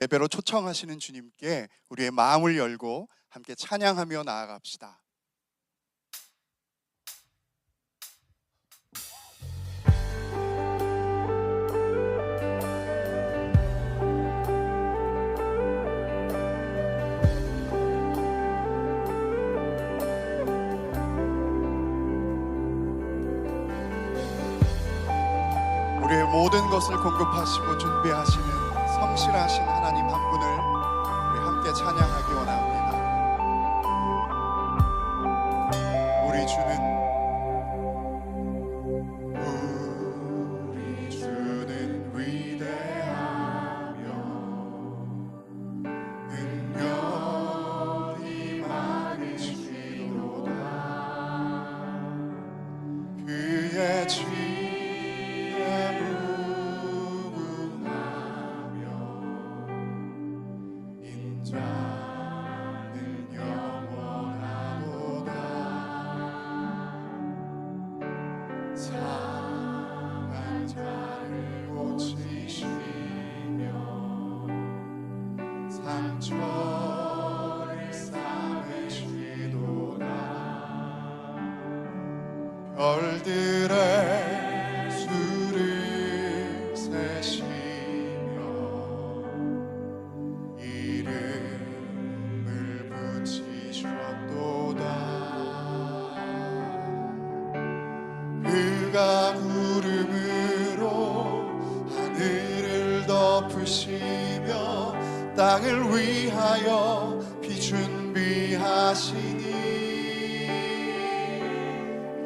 예배로 초청하시는 주님께 우리의 마음을 열고 함께 찬양하며 나아갑시다. 우리의 모든 것을 공급하시고 준비하시는 성실하신 하나님 한 분을 우리 함께 찬양하기 원합니다. 우리 주는 위대하며 능력이 많으시도다. 그의 상처를 싸매시도다. 별들의 수를 세시며 이름을 붙이셨도다. 그가 구름으로 하늘을 덮으시며 땅을 위하여 비 준비하시니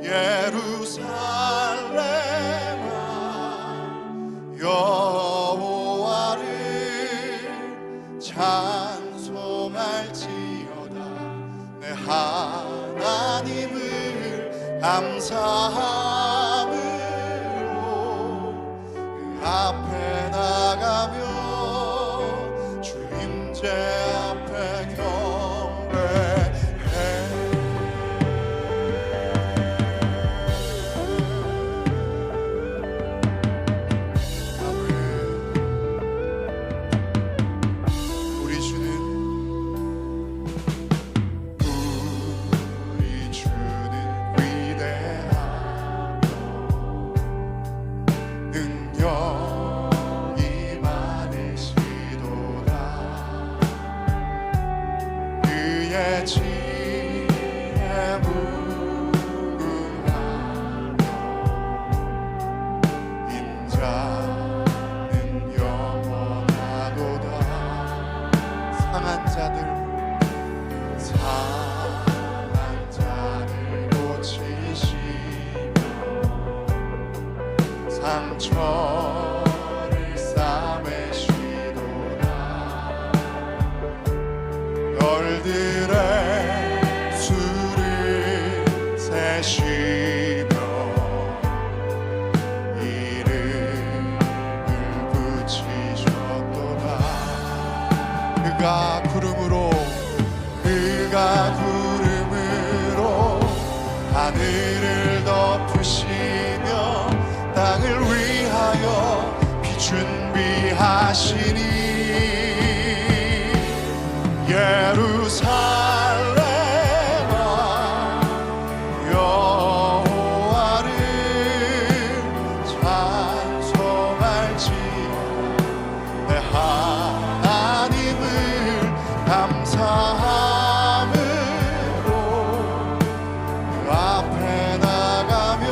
예루살렘아 여호와를 찬송할지어다. 내 하나님을 감사함으로 그 앞에 나가며 제 앞에 경배해. 우리 주는 위대하며 능력이 많으시도다. 그의 지혜 무궁하며 인자는 영원하도다. 상한 자를 고치시며 상처를 싸매시도다. 별들의 수를 세시며 이름을 붙이셨도다. 그가 구름으로 하늘을 덮으시며 땅을 위하여 비 준비하시니 예루살렘아 여호와를 찬송할지어다. 내 하나님을 감사함으로 그 앞에 나가며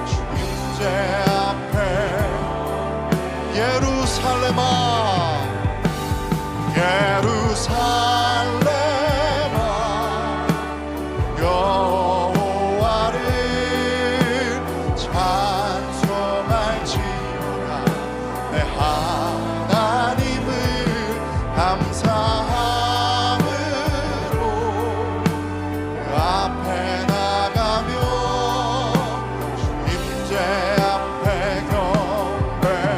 주님제 앞에 예루살렘아 여호와를 찬송할지어다. 내 하나님을 감사함으로 그 앞에 나가며 주님제 앞에 경배해.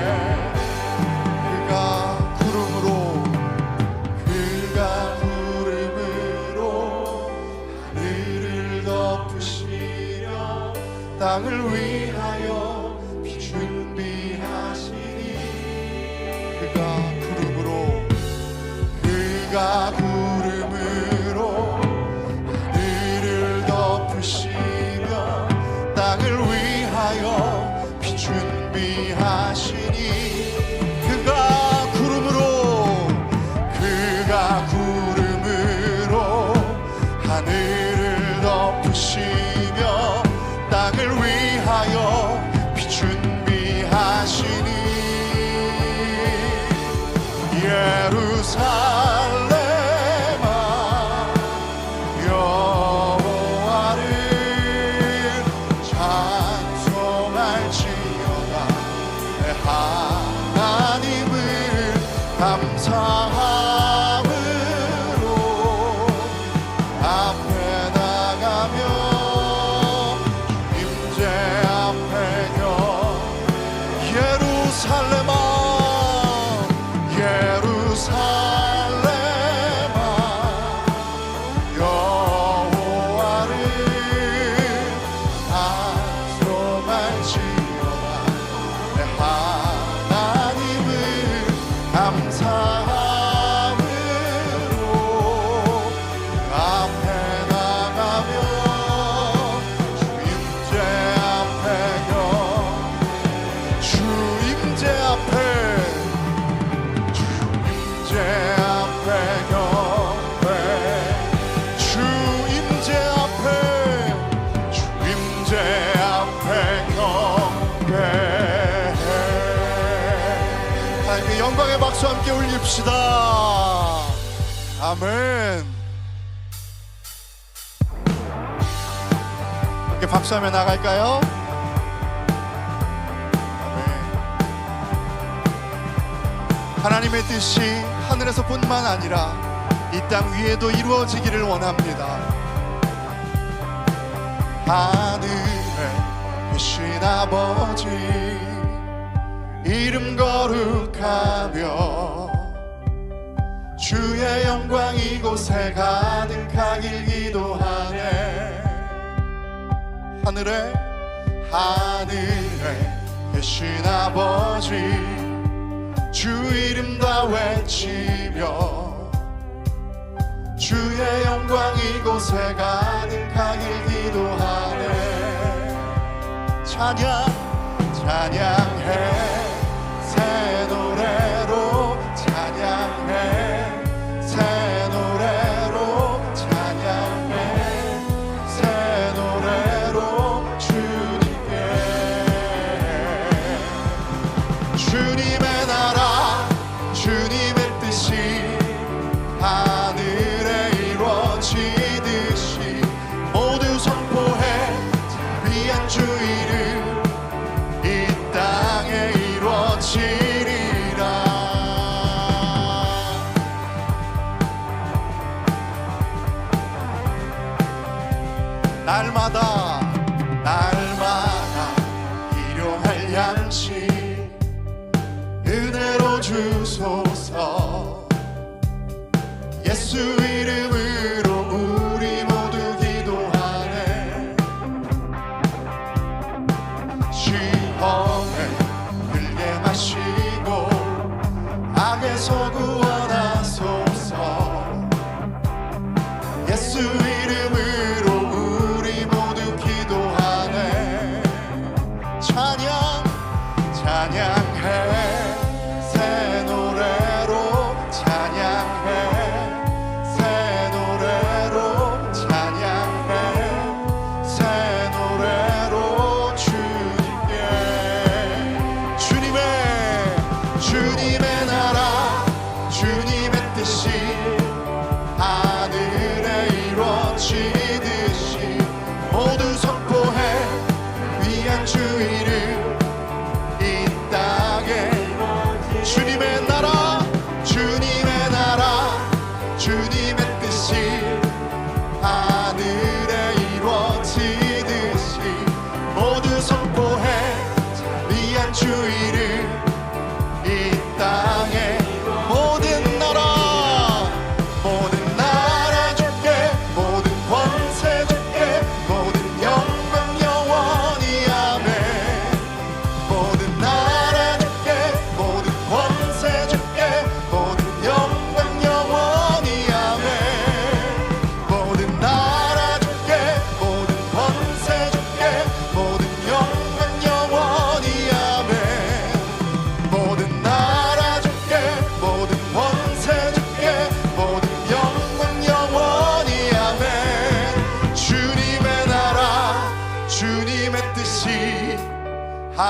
그가 구름으로 하늘을 덮으시며 땅을 위하여 비 준비하시니 그가 구름 그가 구름으로 하늘을 덮으시며 땅을 위하여 비 준비하시니 그가 구름으로 하늘을 덮으시며 땅을 위하여 비 준비하시니 예루살렘아 여호와를 찬송할지어다 내 하나님을 감사함으로 앞에 나가며 임재 앞에 겨 예루살렘아 여호와를 찬송할지어다 내 하나님을 감사함으로 앞에 나가며 주 임재 앞에 영광의 박수 함께 올립시다. 아멘. 함께 박수하며 나갈까요? 아멘. 하나님의 뜻이 하늘에서뿐만 아니라 이 땅 위에도 이루어지기를 원합니다. 하늘에 계신 아버지 이름 거룩하며 주의 영광 이곳에 가득하길 기도하네. 하늘에 계신 아버지 주 이름 다 외치며 주의 영광 이곳에 가득하길 기도하네. 찬양해 새 노래로 찬양해 새 노래로 찬양해 새 노래로 주님의 나라 주님의 뜻이 하늘에 이루어지듯이 모두 선포해 위한 주 이름 이 땅에 이루어지리라. 날마다 일용할 양식 은혜로 주소서. 예수 이름으로 우리 모두 기도하네. 시험에 들게 마시고 악에서 구원하소서. 예수 이름으로 우리 모두 기도하네. 찬양해 새 노래로 찬양해 새 노래로 찬양해 새 노래로 주님의 나라 주님의 뜻이 하늘에 이루어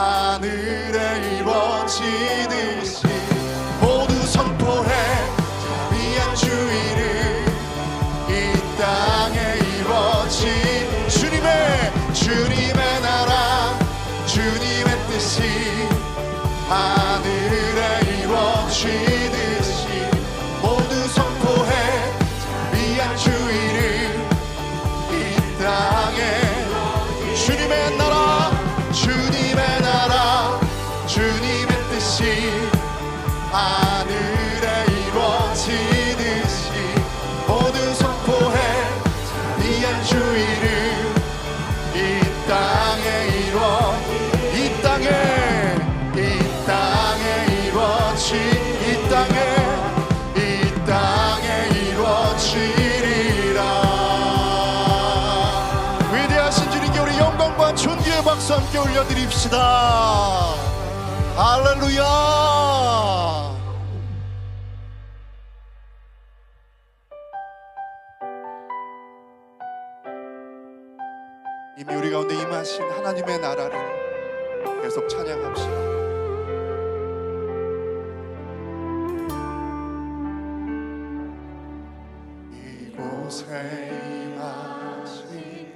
하늘에 이루어지듯이 모두 선포해 위한 주의를 이 땅에 이루어진 주님의 나라 주님의 뜻이 하늘에 이루어지듯이 모두 선포해 위한 주의를 이 땅에 주님의 나라 주님의 뜻이 하늘에 이루어지듯이 모두 선포해 위한 주의를 이 땅에 이루어지리라. 위대하신 주님께 우리 영광과 존귀의 박수 함께 올려드립시다. 할렐루야. 이미 우리 가운데 임하신 하나님의 나라를 계속 찬양합시다. 이곳에 임하신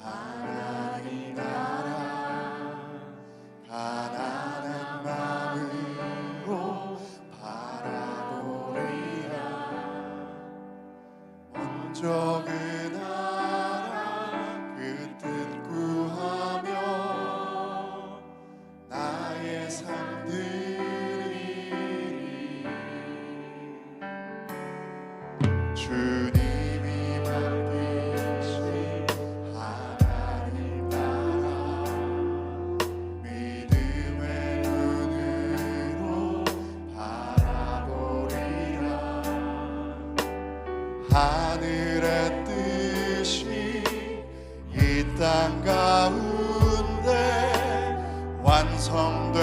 하나님 나라 가난한 마음으로 바라보리라. 먼저 그 나라 그 뜻 구하며 나의 삶 드리리. 주님이 맡기신 하나님 나라 믿음의 눈으로 바라보리라. 하늘의 뜻이 이 땅 가운데 완성될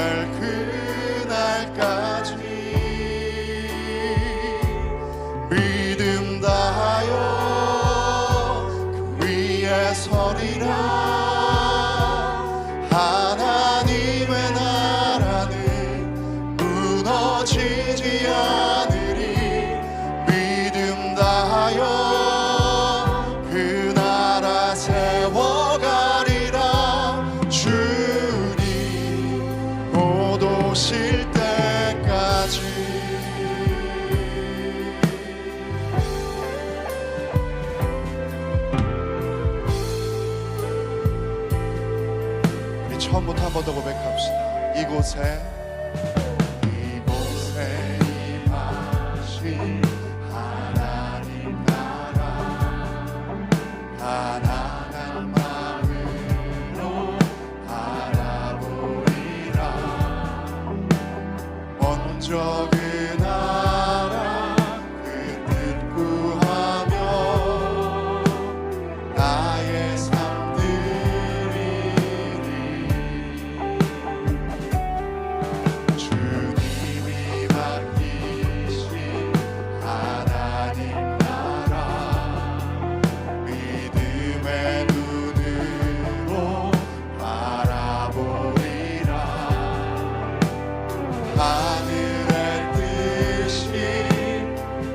그날까지 믿음 다하여 그 위에 서리라. 하나님의 나라는 무너지지 않으리. 믿음 다하여 그 나라 세워가리라. 주님 곧 오실 때까지. 우리 처음부터 한 번 더 고백합시다. 이곳에 임하신 하나님 나라 가난한 마음으로 바라보리라. 먼저 그 나라 그 뜻 구하며 나의 삶 드리리. 주님이 맡기신 하나님 나라 믿음의 눈으로 바라보리라. 하늘의 뜻이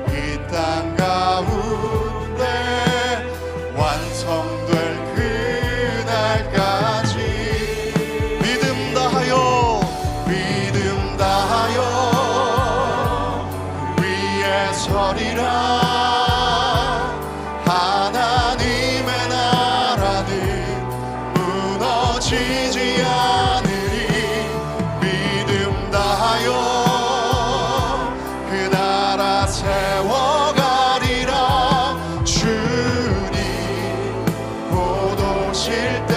이 땅 가운데 완성될 그날까지 믿음 다하여 위에 서리라. 하나님의 나라는 무너지지 않으리. 믿음 다하여 그 나라 세워가리라. 주님 곧 오실 때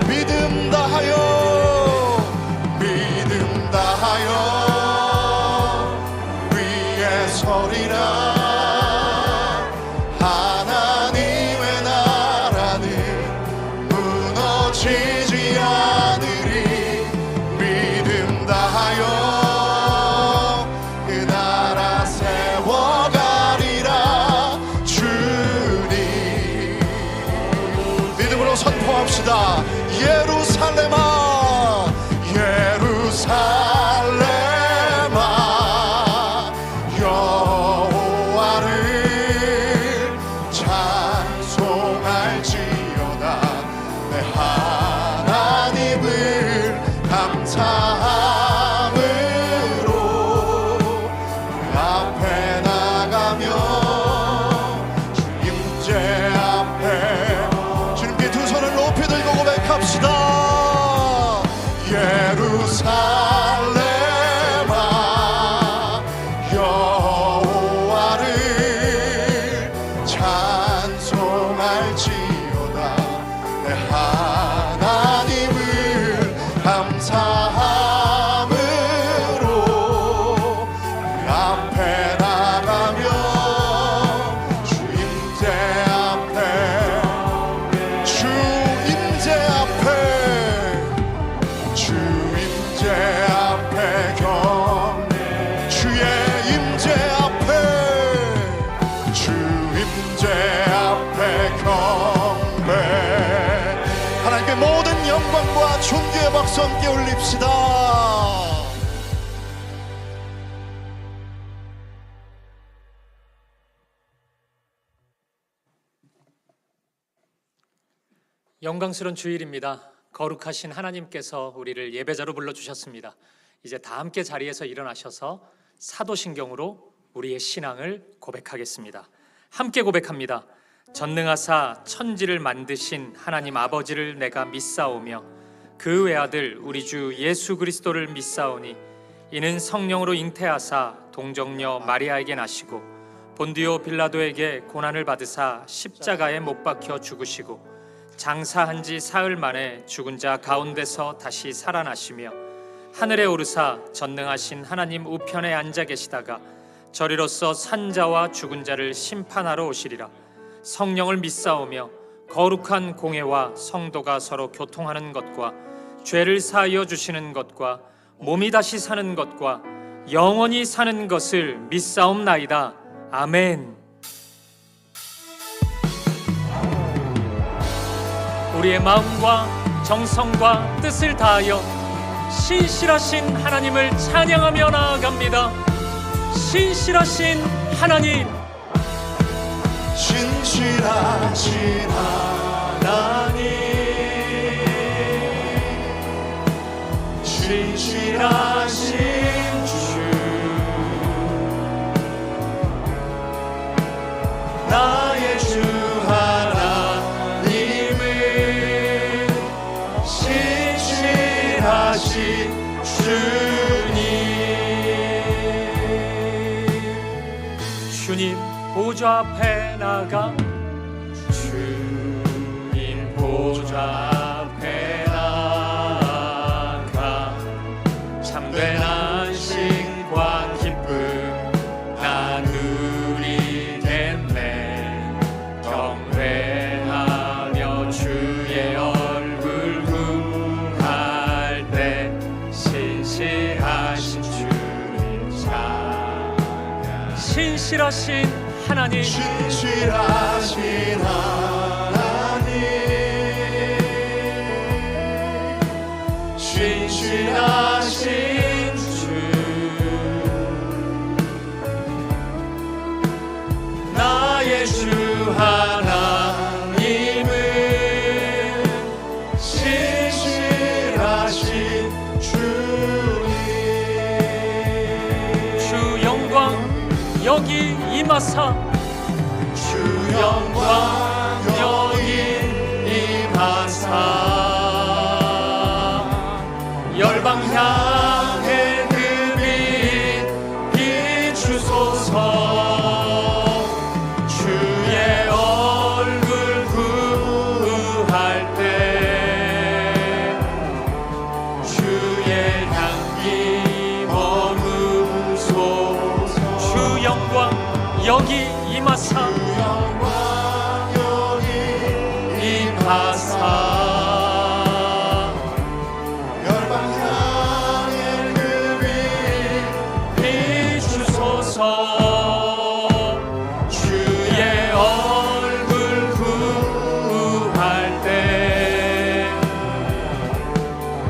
믿음 다하여 위에 서리라. 하나님의 나라는 무너지지 않으리. 믿음 다하여 그 나라 세워가리라. 주님 믿음으로 선포합시다. 예루살렘아 박수 함께 올립시다. 영광스러운 주일입니다. 거룩하신 하나님께서 우리를 예배자로 불러주셨습니다. 이제 다 함께 자리에서 일어나셔서 사도신경으로 우리의 신앙을 고백하겠습니다. 함께 고백합니다. 전능하사 천지를 만드신 하나님 아버지를 내가 믿사오며 그 외아들 우리 주 예수 그리스도를 믿사오니 이는 성령으로 잉태하사 동정녀 마리아에게 나시고 본디오 빌라도에게 고난을 받으사 십자가에 못 박혀 죽으시고 장사한 지 사흘 만에 죽은 자 가운데서 다시 살아나시며 하늘에 오르사 전능하신 하나님 우편에 앉아 계시다가 저리로서 산자와 죽은 자를 심판하러 오시리라. 성령을 믿사오며 거룩한 공회와 성도가 서로 교통하는 것과 죄를 사하여 주시는 것과 몸이 다시 사는 것과 영원히 사는 것을 믿사옵나이다. 아멘. 우리의 마음과 정성과 뜻을 다하여 신실하신 하나님을 찬양하며 나아갑니다. 신실하신 하나님, 신실하신 하나님, 신실하신 주, 나의 주 하나님은 신실하신 주님 보좌 앞에 나가 주님 보좌 앞에 나가 참된 안식과 기쁨 나누리겠네. 경배하며 주의 얼굴 구할 때 신실하신 주님 찬양. 신실하신 하나님, 신실하신 하나님, 신실하신 주, 나의 주 하나님은 신실하신 주님. 주 영광 여기 임하사 주 영광 여기 임하사 열방 향해 그 빛 비추소서. 주의 얼굴 구할 때 주의 향기 머무소서. 주 영광 여기 임하사 영광 여기 임하사 열방 향해 그 빛 비추소서. 주의 얼굴 구할 때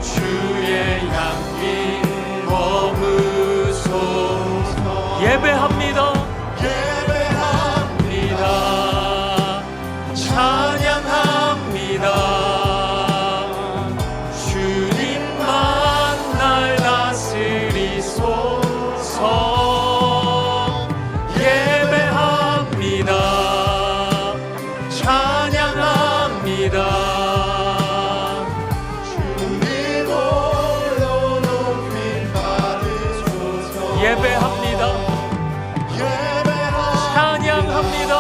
주의 향기 머무소서. 예배합니다. 찬양합니다. 주님만 날 다스리소서. 예배합니다. 찬양합니다. 주님 홀로 높임 받으소서. 예배합니다. 찬양합니다.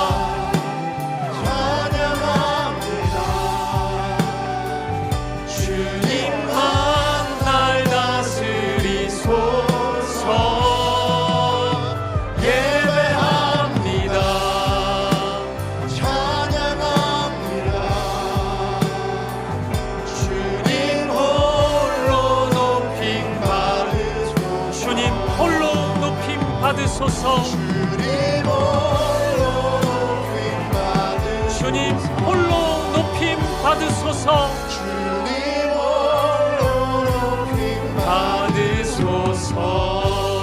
주님만 날 다스리소서. 예배합니다. 찬양합니다. 주님 홀로 높임 받으소서. 주님 홀로 높임 받으소서. 주님 홀로 높임 받으소서. 주님 홀로 높임 받으소서. 주님 홀로 주옵소서.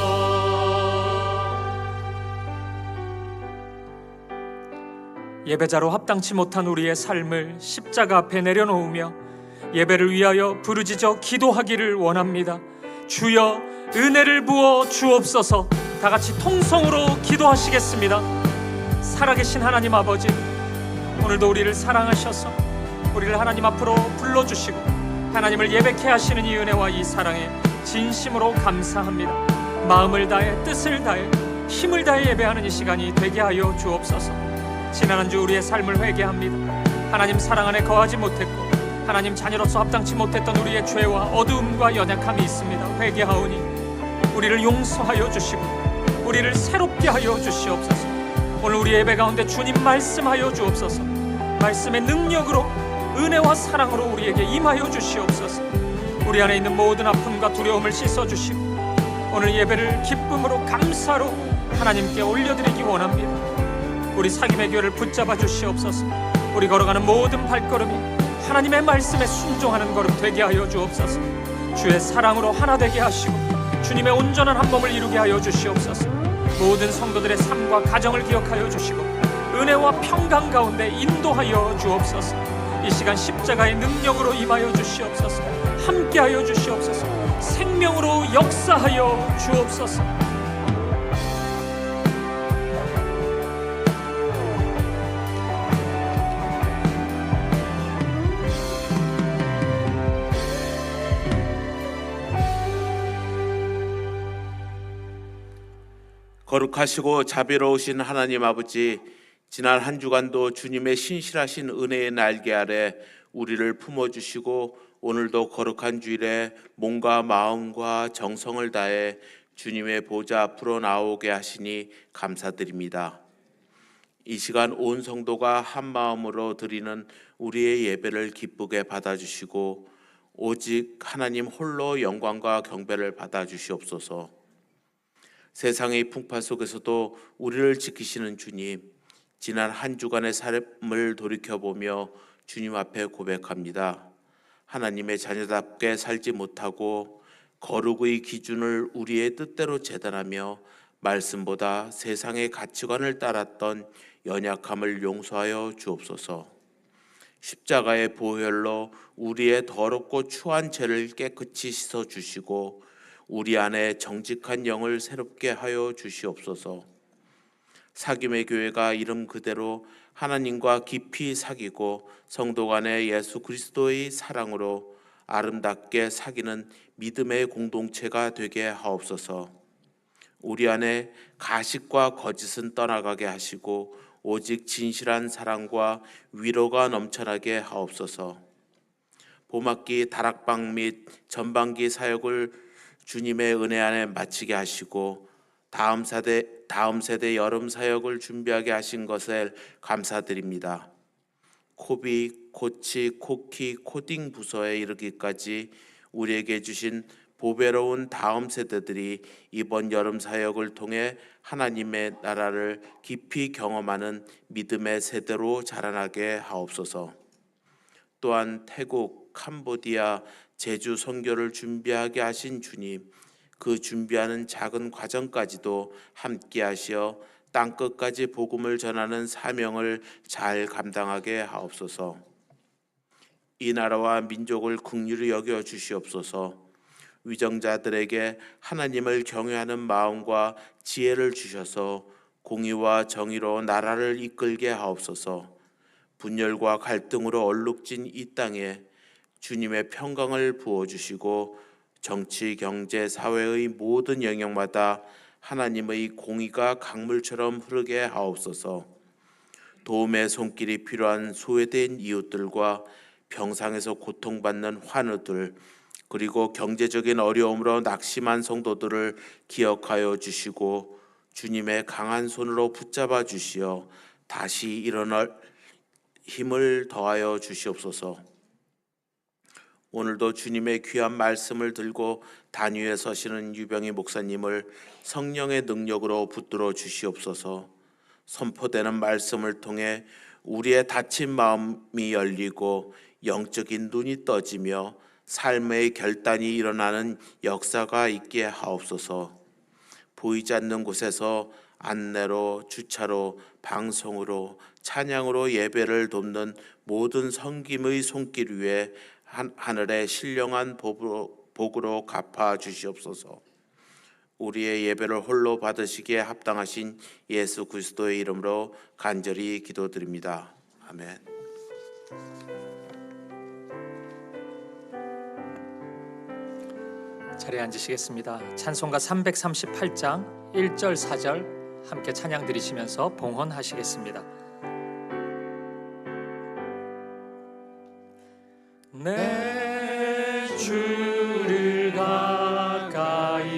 예배자로 합당치 못한 우리의 삶을 십자가 앞에 내려놓으며 예배를 위하여 부르짖어 기도하기를 원합니다. 주여 은혜를 부어 주옵소서. 다 같이 통성으로 기도하시겠습니다. 살아계신 하나님 아버지, 오늘도 우리를 사랑하셔서 우리를 하나님 앞으로 불러주시고 하나님을 예배케 하시는 이 은혜와 이 사랑에 진심으로 감사합니다. 마음을 다해 뜻을 다해 힘을 다해 예배하는 이 시간이 되게 하여 주옵소서. 지난 한 주 우리의 삶을 회개합니다. 하나님 사랑 안에 거하지 못했고 하나님 자녀로서 합당치 못했던 우리의 죄와 어두움과 연약함이 있습니다. 회개하오니 우리를 용서하여 주시고 우리를 새롭게 하여 주시옵소서. 오늘 우리 예배 가운데 주님 말씀하여 주옵소서. 말씀의 능력으로 은혜와 사랑으로 우리에게 임하여 주시옵소서. 우리 안에 있는 모든 아픔과 두려움을 씻어주시고 오늘 예배를 기쁨으로 감사로 하나님께 올려드리기 원합니다. 우리 사김의 교회를 붙잡아 주시옵소서. 우리 걸어가는 모든 발걸음이 하나님의 말씀에 순종하는 걸음 되게 하여 주옵소서. 주의 사랑으로 하나 되게 하시고 주님의 온전한 한 몸을 이루게 하여 주시옵소서. 모든 성도들의 삶과 가정을 기억하여 주시고 은혜와 평강 가운데 인도하여 주옵소서. 이 시간 십자가의 능력으로 임하여 주시옵소서. 함께하여 주시옵소서. 생명으로 역사하여 주옵소서. 거룩하시고 자비로우신 하나님 아버지, 지난 한 주간도 주님의 신실하신 은혜의 날개 아래 우리를 품어주시고 오늘도 거룩한 주일에 몸과 마음과 정성을 다해 주님의 보좌 앞으로 나오게 하시니 감사드립니다. 이 시간 온 성도가 한 마음으로 드리는 우리의 예배를 기쁘게 받아주시고 오직 하나님 홀로 영광과 경배를 받아주시옵소서. 세상의 풍파 속에서도 우리를 지키시는 주님, 지난 한 주간의 삶을 돌이켜보며 주님 앞에 고백합니다. 하나님의 자녀답게 살지 못하고 거룩의 기준을 우리의 뜻대로 재단하며 말씀보다 세상의 가치관을 따랐던 연약함을 용서하여 주옵소서. 십자가의 보혈로 우리의 더럽고 추한 죄를 깨끗이 씻어주시고 우리 안에 정직한 영을 새롭게 하여 주시옵소서. 사김의 교회가 이름 그대로 하나님과 깊이 사귀고 성도 간의 예수 그리스도의 사랑으로 아름답게 사귀는 믿음의 공동체가 되게 하옵소서. 우리 안에 가식과 거짓은 떠나가게 하시고 오직 진실한 사랑과 위로가 넘쳐나게 하옵소서. 봄학기 다락방 및 전반기 사역을 주님의 은혜 안에 마치게 하시고 다음 세대 여름 사역을 준비하게 하신 것을 감사드립니다. 코비, 코치, 코키, 코딩 부서에 이르기까지 우리에게 주신 보배로운 다음 세대들이 이번 여름 사역을 통해 하나님의 나라를 깊이 경험하는 믿음의 세대로 자라나게 하옵소서. 또한 태국, 캄보디아, 제주 선교를 준비하게 하신 주님, 그 준비하는 작은 과정까지도 함께 하시어 땅끝까지 복음을 전하는 사명을 잘 감당하게 하옵소서. 이 나라와 민족을 긍휼히 여겨 주시옵소서. 위정자들에게 하나님을 경외하는 마음과 지혜를 주셔서 공의와 정의로 나라를 이끌게 하옵소서. 분열과 갈등으로 얼룩진 이 땅에 주님의 평강을 부어주시고 정치, 경제, 사회의 모든 영역마다 하나님의 공의가 강물처럼 흐르게 하옵소서. 도움의 손길이 필요한 소외된 이웃들과 병상에서 고통받는 환우들, 그리고 경제적인 어려움으로 낙심한 성도들을 기억하여 주시고 주님의 강한 손으로 붙잡아 주시어 다시 일어날 힘을 더하여 주시옵소서. 오늘도 주님의 귀한 말씀을 들고 단위에 서시는 유병희 목사님을 성령의 능력으로 붙들어 주시옵소서. 선포되는 말씀을 통해 우리의 닫힌 마음이 열리고 영적인 눈이 떠지며 삶의 결단이 일어나는 역사가 있게 하옵소서. 보이지 않는 곳에서 안내로, 주차로, 방송으로, 찬양으로 예배를 돕는 모든 섬김의 손길 위에 하늘의 신령한 복으로 갚아 주시옵소서. 우리의 예배를 홀로 받으시기에 합당하신 예수 그리스도의 이름으로 간절히 기도드립니다. 아멘. 자리에 앉으시겠습니다. 찬송가 338장 1절 4절 함께 찬양 드리시면서 봉헌하시겠습니다. 내 주를 가까이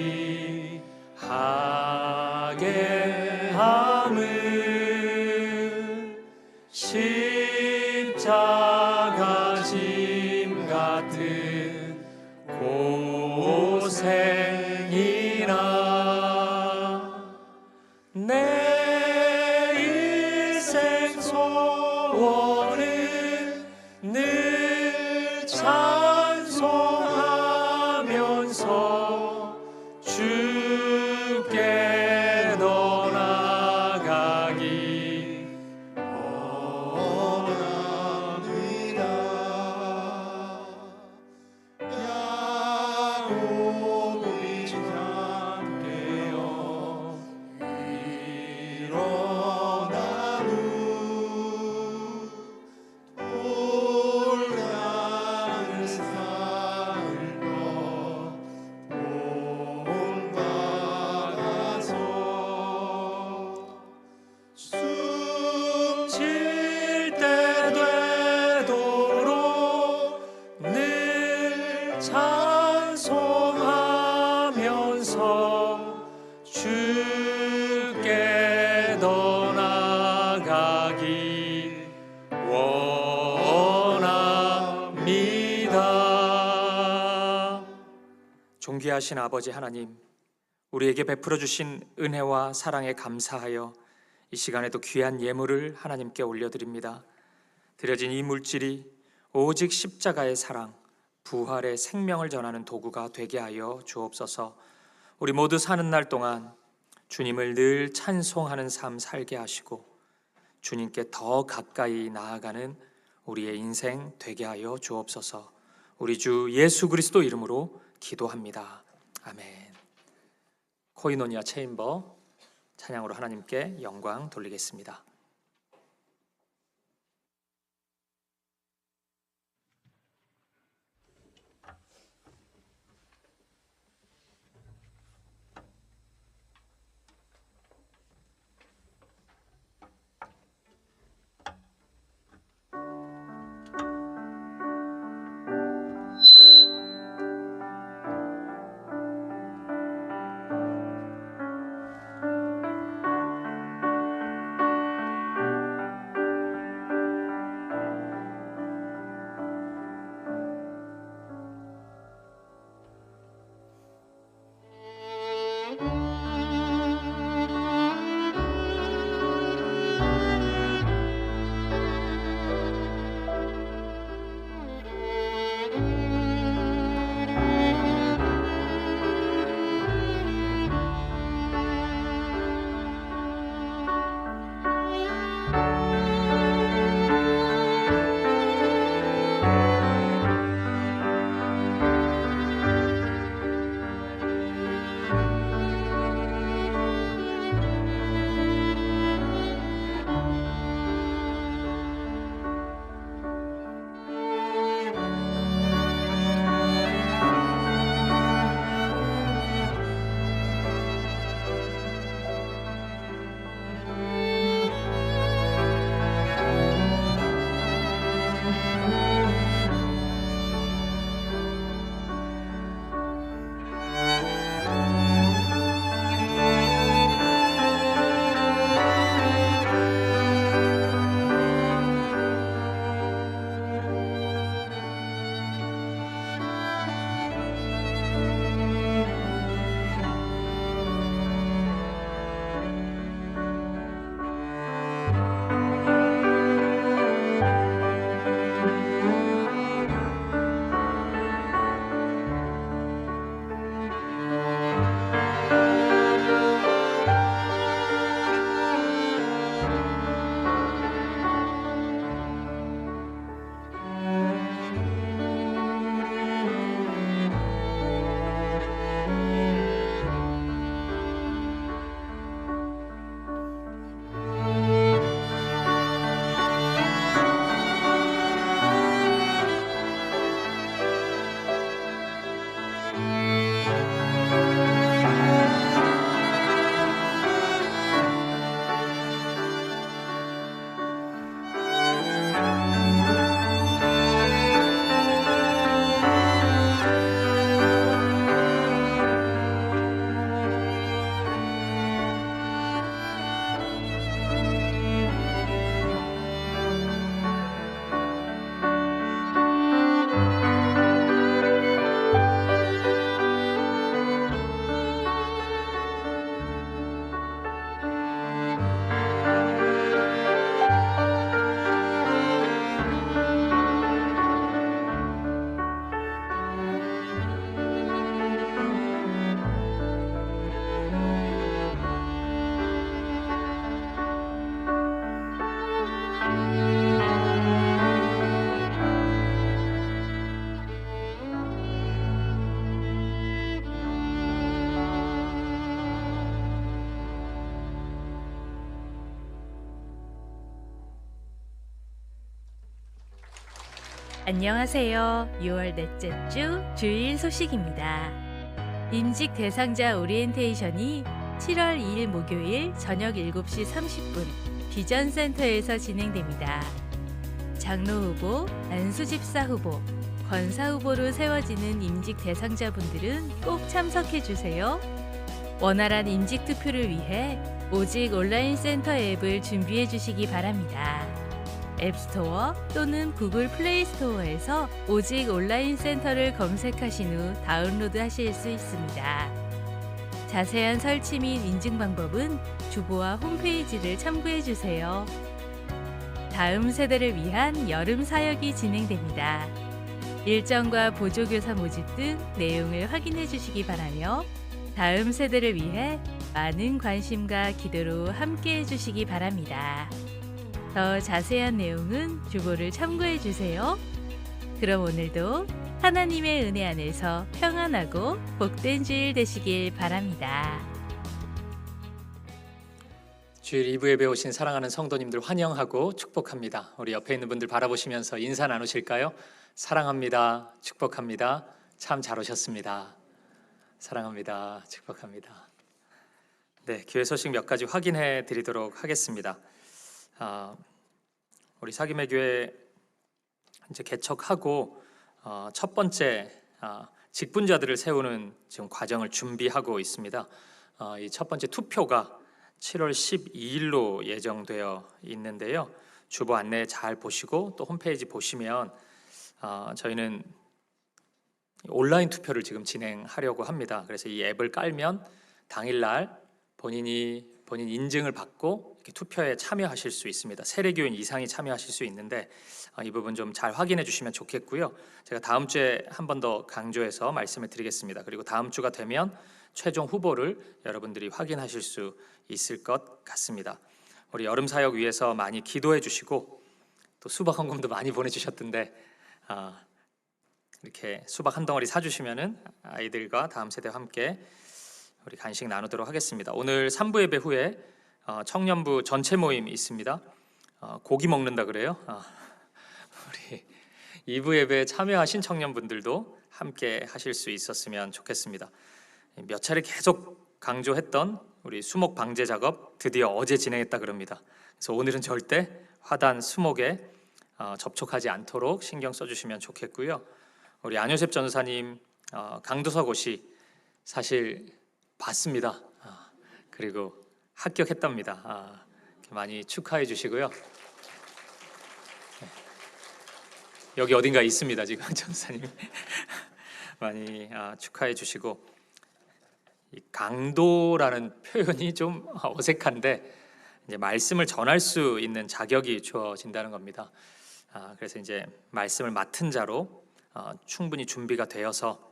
하게 함은 십자가 짐 같은 고생이나 내 인생 소원은 늘 찬송하면서 주께 더 나아가기 원합니다. 야곱이 잠깨어 일어난 후 돌강을 쌓을 것 본받아서 숨쉴 때 되도록 늘 찬송하면서 주께 더 나아가기 원합니다. 존귀하신 아버지 하나님, 우리에게 베풀어 주신 은혜와 사랑에 감사하여 이 시간에도 귀한 예물을 하나님께 올려드립니다. 드려진 이 물질이 오직 십자가의 사랑, 부활의 생명을 전하는 도구가 되게 하여 주옵소서. 우리 모두 사는 날 동안 주님을 늘 찬송하는 삶 살게 하시고 주님께 더 가까이 나아가는 우리의 인생 되게 하여 주옵소서. 우리 주 예수 그리스도 이름으로 기도합니다. 아멘. 코이노니아 체인버 찬양으로 하나님께 영광 돌리겠습니다. 안녕하세요. 6월 넷째 주 주일 소식입니다. 임직 대상자 오리엔테이션이 7월 2일 목요일 저녁 7시 30분 비전센터에서 진행됩니다. 장로 후보, 안수집사 후보, 권사 후보로 세워지는 임직 대상자분들은 꼭 참석해 주세요. 원활한 임직 투표를 위해 오직 온라인 센터 앱을 준비해 주시기 바랍니다. 앱스토어 또는 구글 플레이 스토어에서 오직 온라인 센터를 검색하신 후 다운로드 하실 수 있습니다. 자세한 설치 및 인증 방법은 주보와 홈페이지를 참고해 주세요. 다음 세대를 위한 여름 사역이 진행됩니다. 일정과 보조교사 모집 등 내용을 확인해 주시기 바라며 다음 세대를 위해 많은 관심과 기도로 함께 해주시기 바랍니다. 더 자세한 내용은 주보를 참고해 주세요. 그럼 오늘도 하나님의 은혜 안에서 평안하고 복된 주일 되시길 바랍니다. 주일 2부 예배 오신 사랑하는 성도님들 환영하고 축복합니다. 우리 옆에 있는 분들 바라보시면서 인사 나누실까요? 사랑합니다. 축복합니다. 참 잘 오셨습니다. 사랑합니다. 축복합니다. 네, 교회 소식 몇 가지 확인해 드리도록 하겠습니다. 우리 사김의 교회 이제 개척하고 첫 번째 직분자들을 세우는 지금 과정을 준비하고 있습니다. 이 첫 번째 투표가 7월 12일로 예정되어 있는데요. 주보 안내 잘 보시고 또 홈페이지 보시면 저희는 온라인 투표를 지금 진행하려고 합니다. 그래서 이 앱을 깔면 당일날 본인 인증을 받고 이렇게 투표에 참여하실 수 있습니다. 세례교인 이상이 참여하실 수 있는데 이 부분 좀 잘 확인해 주시면 좋겠고요. 제가 다음 주에 한 번 더 강조해서 말씀을 드리겠습니다. 그리고 다음 주가 되면 최종 후보를 여러분들이 확인하실 수 있을 것 같습니다. 우리 여름 사역 위해서 많이 기도해 주시고 또 수박 헌금도 많이 보내주셨던데 이렇게 수박 한 덩어리 사주시면은 아이들과 다음 세대와 함께 우리 간식 나누도록 하겠습니다. 오늘 3부 예배 후에 청년부 전체 모임이 있습니다. 고기 먹는다 그래요. 우리 2부 예배에 참여하신 청년분들도 함께 하실 수 있었으면 좋겠습니다. 몇 차례 계속 강조했던 우리 수목 방제 작업 드디어 어제 진행했다 그럽니다. 그래서 오늘은 절대 화단 수목에 접촉하지 않도록 신경 써주시면 좋겠고요. 우리 안효셉 전사님 강도사고시 사실 봤습니다. 그리고 합격했답니다. 많이 축하해 주시고요. 여기 어딘가 있습니다. 지금 전사님 많이 축하해 주시고 이 강도라는 표현이 좀 어색한데 이제 말씀을 전할 수 있는 자격이 주어진다는 겁니다. 그래서 이제 말씀을 맡은 자로 충분히 준비가 되어서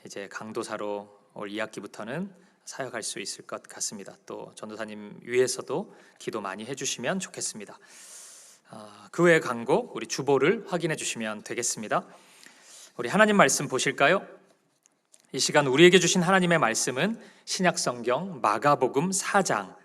이제 강도사로 올 2학기부터는 사역할 수 있을 것 같습니다. 또 전도사님 위해서도 기도 많이 해주시면 좋겠습니다. 그 외의 광고 우리 주보를 확인해 주시면 되겠습니다. 우리 하나님 말씀 보실까요? 이 시간 우리에게 주신 하나님의 말씀은 신약성경 마가복음 4장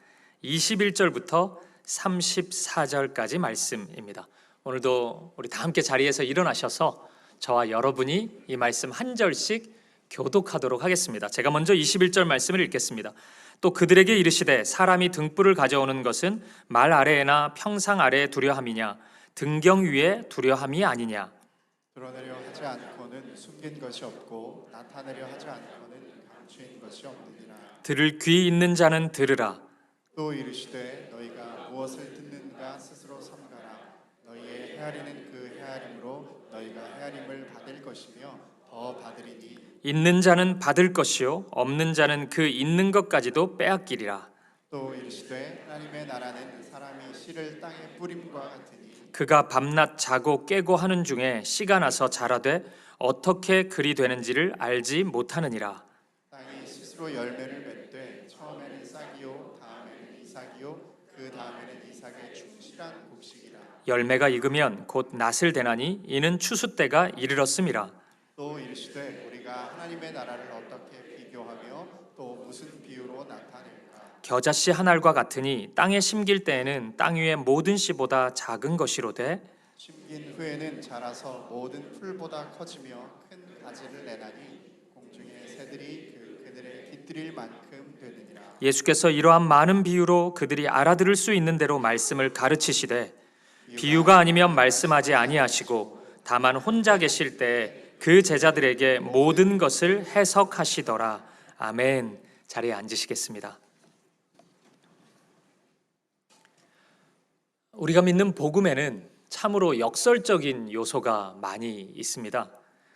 21절부터 34절까지 말씀입니다. 오늘도 우리 다 함께 자리에서 일어나셔서 저와 여러분이 이 말씀 한 절씩 교독하도록 하겠습니다. 제가 먼저 21절 말씀을 읽겠습니다. 또 그들에게 이르시되 사람이 등불을 가져오는 것은 말 아래에나 평상 아래에 두려함이냐 등경 위에 두려함이 아니냐. 드러내려 하지 않고는 숨긴 것이 없고 나타내려 하지 않고는 감추인 것이 없느니라. 들을 귀 있는 자는 들으라. 또 이르시되 너희가 무엇을 듣는가 스스로 삼가라. 너희의 헤아리는 그 헤아림으로 너희가 헤아림을 받을 것이며 더 받으리니 있는 자는 받을 것이요 없는 자는 그 있는 것까지도 빼앗기리라. 또 이르시되 하나님의 나라는 사람이 씨를 땅에 뿌림과 같으니 그가 밤낮 자고 깨고 하는 중에 씨가 나서 자라되 어떻게 그리 되는지를 알지 못하느니라. 땅이 스스로 열매를 맺되 처음에는 싹이요 다음에는 이삭이요 그 다음에는 이삭의 충실한 곡식이라. 열매가 익으면 곧 낫을 대나니 이는 추수 때가 이르렀음이라. 또 이르시되 우리가 하나님의 나라를 어떻게 비교하며 또 무슨 비유로 나타낼까? 겨자씨 한 알과 같으니 땅에 심길 때에는 땅 위의 모든 씨보다 작은 것이로되 심긴 후에는 자라서 모든 풀보다 커지며 큰 가지를 내나니 공중의 새들이 그 그늘에 깃들일 만큼 되느니라. 예수께서 이러한 많은 비유로 그들이 알아들을 수 있는 대로 말씀을 가르치시되 비유가 아니면 말씀하지 아니하시고 다만 혼자 계실 때 그 제자들에게 모든 것을 해석하시더라. 아멘. 자리에 앉으시겠습니다. 우리가 믿는 복음에는 참으로 역설적인 요소가 많이 있습니다.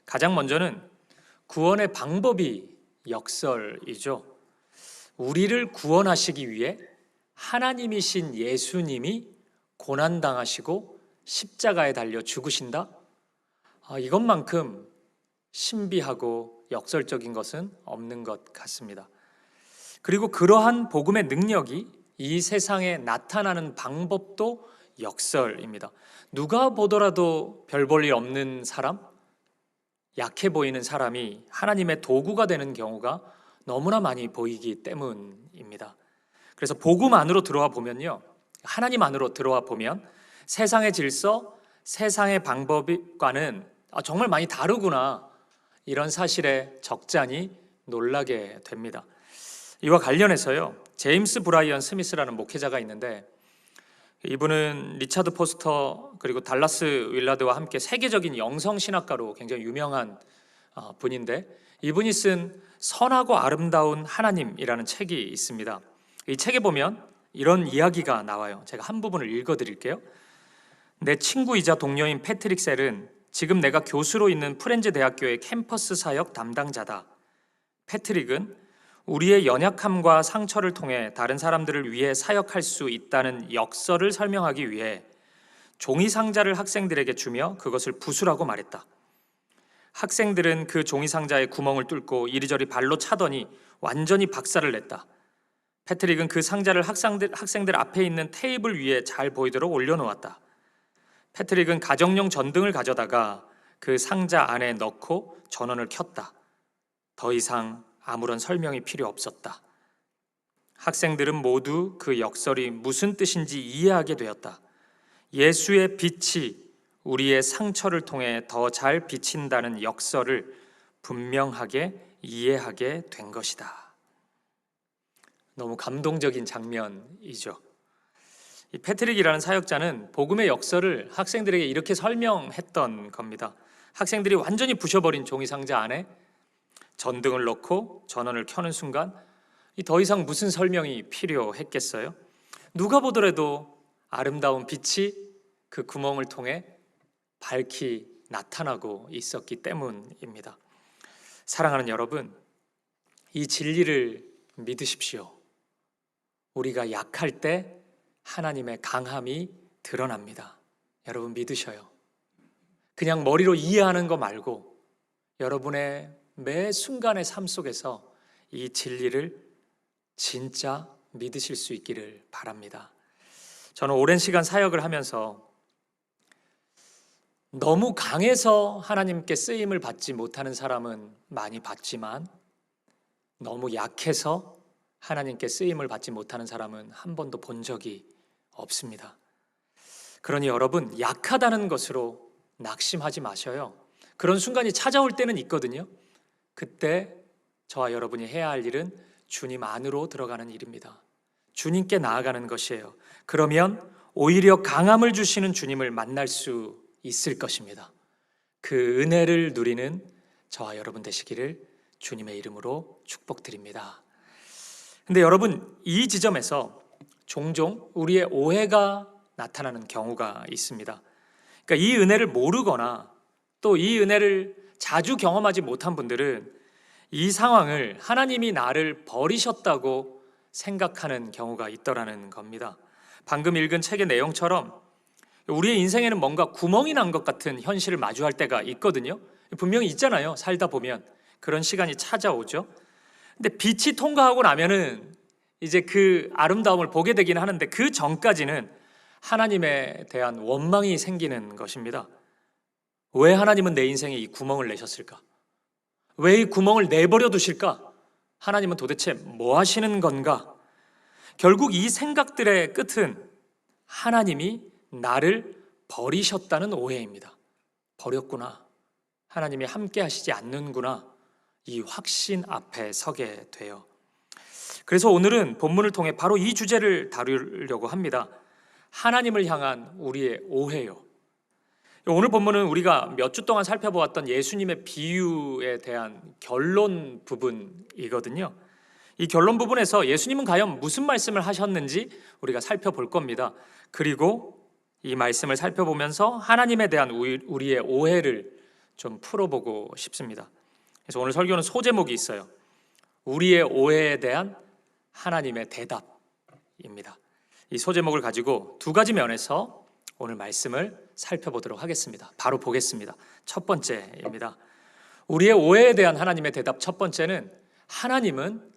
가장 먼저는 구원의 방법이 역설이죠. 우리를 구원하시기 위해 하나님이신 예수님이 고난당하시고 십자가에 달려 죽으신다? 이것만큼 신비하고 역설적인 것은 없는 것 같습니다. 그리고 그러한 복음의 능력이 이 세상에 나타나는 방법도 역설입니다. 누가 보더라도 별 볼 일 없는 사람, 약해 보이는 사람이 하나님의 도구가 되는 경우가 너무나 많이 보이기 때문입니다. 그래서 복음 안으로 들어와 보면요, 하나님 안으로 들어와 보면 세상의 질서, 세상의 방법과는 정말 많이 다르구나, 이런 사실에 적잖이 놀라게 됩니다. 이와 관련해서요, 제임스 브라이언 스미스라는 목회자가 있는데, 이분은 리차드 포스터 그리고 달라스 윌라드와 함께 세계적인 영성신학가로 굉장히 유명한 분인데, 이분이 쓴 선하고 아름다운 하나님이라는 책이 있습니다. 이 책에 보면 이런 이야기가 나와요. 제가 한 부분을 읽어드릴게요. 내 친구이자 동료인 패트릭 셀은 지금 내가 교수로 있는 프렌즈 대학교의 캠퍼스 사역 담당자다. 패트릭은 우리의 연약함과 상처를 통해 다른 사람들을 위해 사역할 수 있다는 역설을 설명하기 위해 종이 상자를 학생들에게 주며 그것을 부수라고 말했다. 학생들은 그 종이 상자에 구멍을 뚫고 이리저리 발로 차더니 완전히 박살을 냈다. 패트릭은 그 상자를 학생들 앞에 있는 테이블 위에 잘 보이도록 올려놓았다. 패트릭은 가정용 전등을 가져다가 그 상자 안에 넣고 전원을 켰다. 더 이상 아무런 설명이 필요 없었다. 학생들은 모두 그 역설이 무슨 뜻인지 이해하게 되었다. 예수의 빛이 우리의 상처를 통해 더 잘 비친다는 역설을 분명하게 이해하게 된 것이다. 너무 감동적인 장면이죠. 이 패트릭이라는 사역자는 복음의 역설을 학생들에게 이렇게 설명했던 겁니다. 학생들이 완전히 부셔버린 종이 상자 안에 전등을 넣고 전원을 켜는 순간 더 이상 무슨 설명이 필요했겠어요? 누가 보더라도 아름다운 빛이 그 구멍을 통해 밝히 나타나고 있었기 때문입니다. 사랑하는 여러분, 이 진리를 믿으십시오. 우리가 약할 때 하나님의 강함이 드러납니다. 여러분 믿으셔요. 그냥 머리로 이해하는 거 말고 여러분의 매 순간의 삶 속에서 이 진리를 진짜 믿으실 수 있기를 바랍니다. 저는 오랜 시간 사역을 하면서 너무 강해서 하나님께 쓰임을 받지 못하는 사람은 많이 봤지만 너무 약해서 하나님께 쓰임을 받지 못하는 사람은 한 번도 본 적이 없습니다. 그러니 여러분, 약하다는 것으로 낙심하지 마셔요. 그런 순간이 찾아올 때는 있거든요. 그때 저와 여러분이 해야 할 일은 주님 안으로 들어가는 일입니다. 주님께 나아가는 것이에요. 그러면 오히려 강함을 주시는 주님을 만날 수 있을 것입니다. 그 은혜를 누리는 저와 여러분 되시기를 주님의 이름으로 축복드립니다. 근데 여러분, 이 지점에서 종종 우리의 오해가 나타나는 경우가 있습니다. 그러니까 이 은혜를 모르거나 또 이 은혜를 자주 경험하지 못한 분들은 이 상황을 하나님이 나를 버리셨다고 생각하는 경우가 있더라는 겁니다. 방금 읽은 책의 내용처럼 우리의 인생에는 뭔가 구멍이 난 것 같은 현실을 마주할 때가 있거든요. 분명히 있잖아요. 살다 보면 그런 시간이 찾아오죠. 근데 빛이 통과하고 나면은 이제 그 아름다움을 보게 되긴 하는데 그 전까지는 하나님에 대한 원망이 생기는 것입니다. 왜 하나님은 내 인생에 이 구멍을 내셨을까? 왜 이 구멍을 내버려 두실까? 하나님은 도대체 뭐 하시는 건가? 결국 이 생각들의 끝은 하나님이 나를 버리셨다는 오해입니다. 버렸구나. 하나님이 함께 하시지 않는구나. 이 확신 앞에 서게 돼요. 그래서 오늘은 본문을 통해 바로 이 주제를 다루려고 합니다. 하나님을 향한 우리의 오해요. 오늘 본문은 우리가 몇 주 동안 살펴보았던 예수님의 비유에 대한 결론 부분이거든요. 이 결론 부분에서 예수님은 과연 무슨 말씀을 하셨는지 우리가 살펴볼 겁니다. 그리고 이 말씀을 살펴보면서 하나님에 대한 우리의 오해를 좀 풀어보고 싶습니다. 그래서 오늘 설교는 소제목이 있어요. 우리의 오해에 대한 하나님의 대답입니다. 이 소제목을 가지고 두 가지 면에서 오늘 말씀을 살펴보도록 하겠습니다. 바로 보겠습니다. 첫 번째입니다. 우리의 오해에 대한 하나님의 대답 첫 번째는 하나님은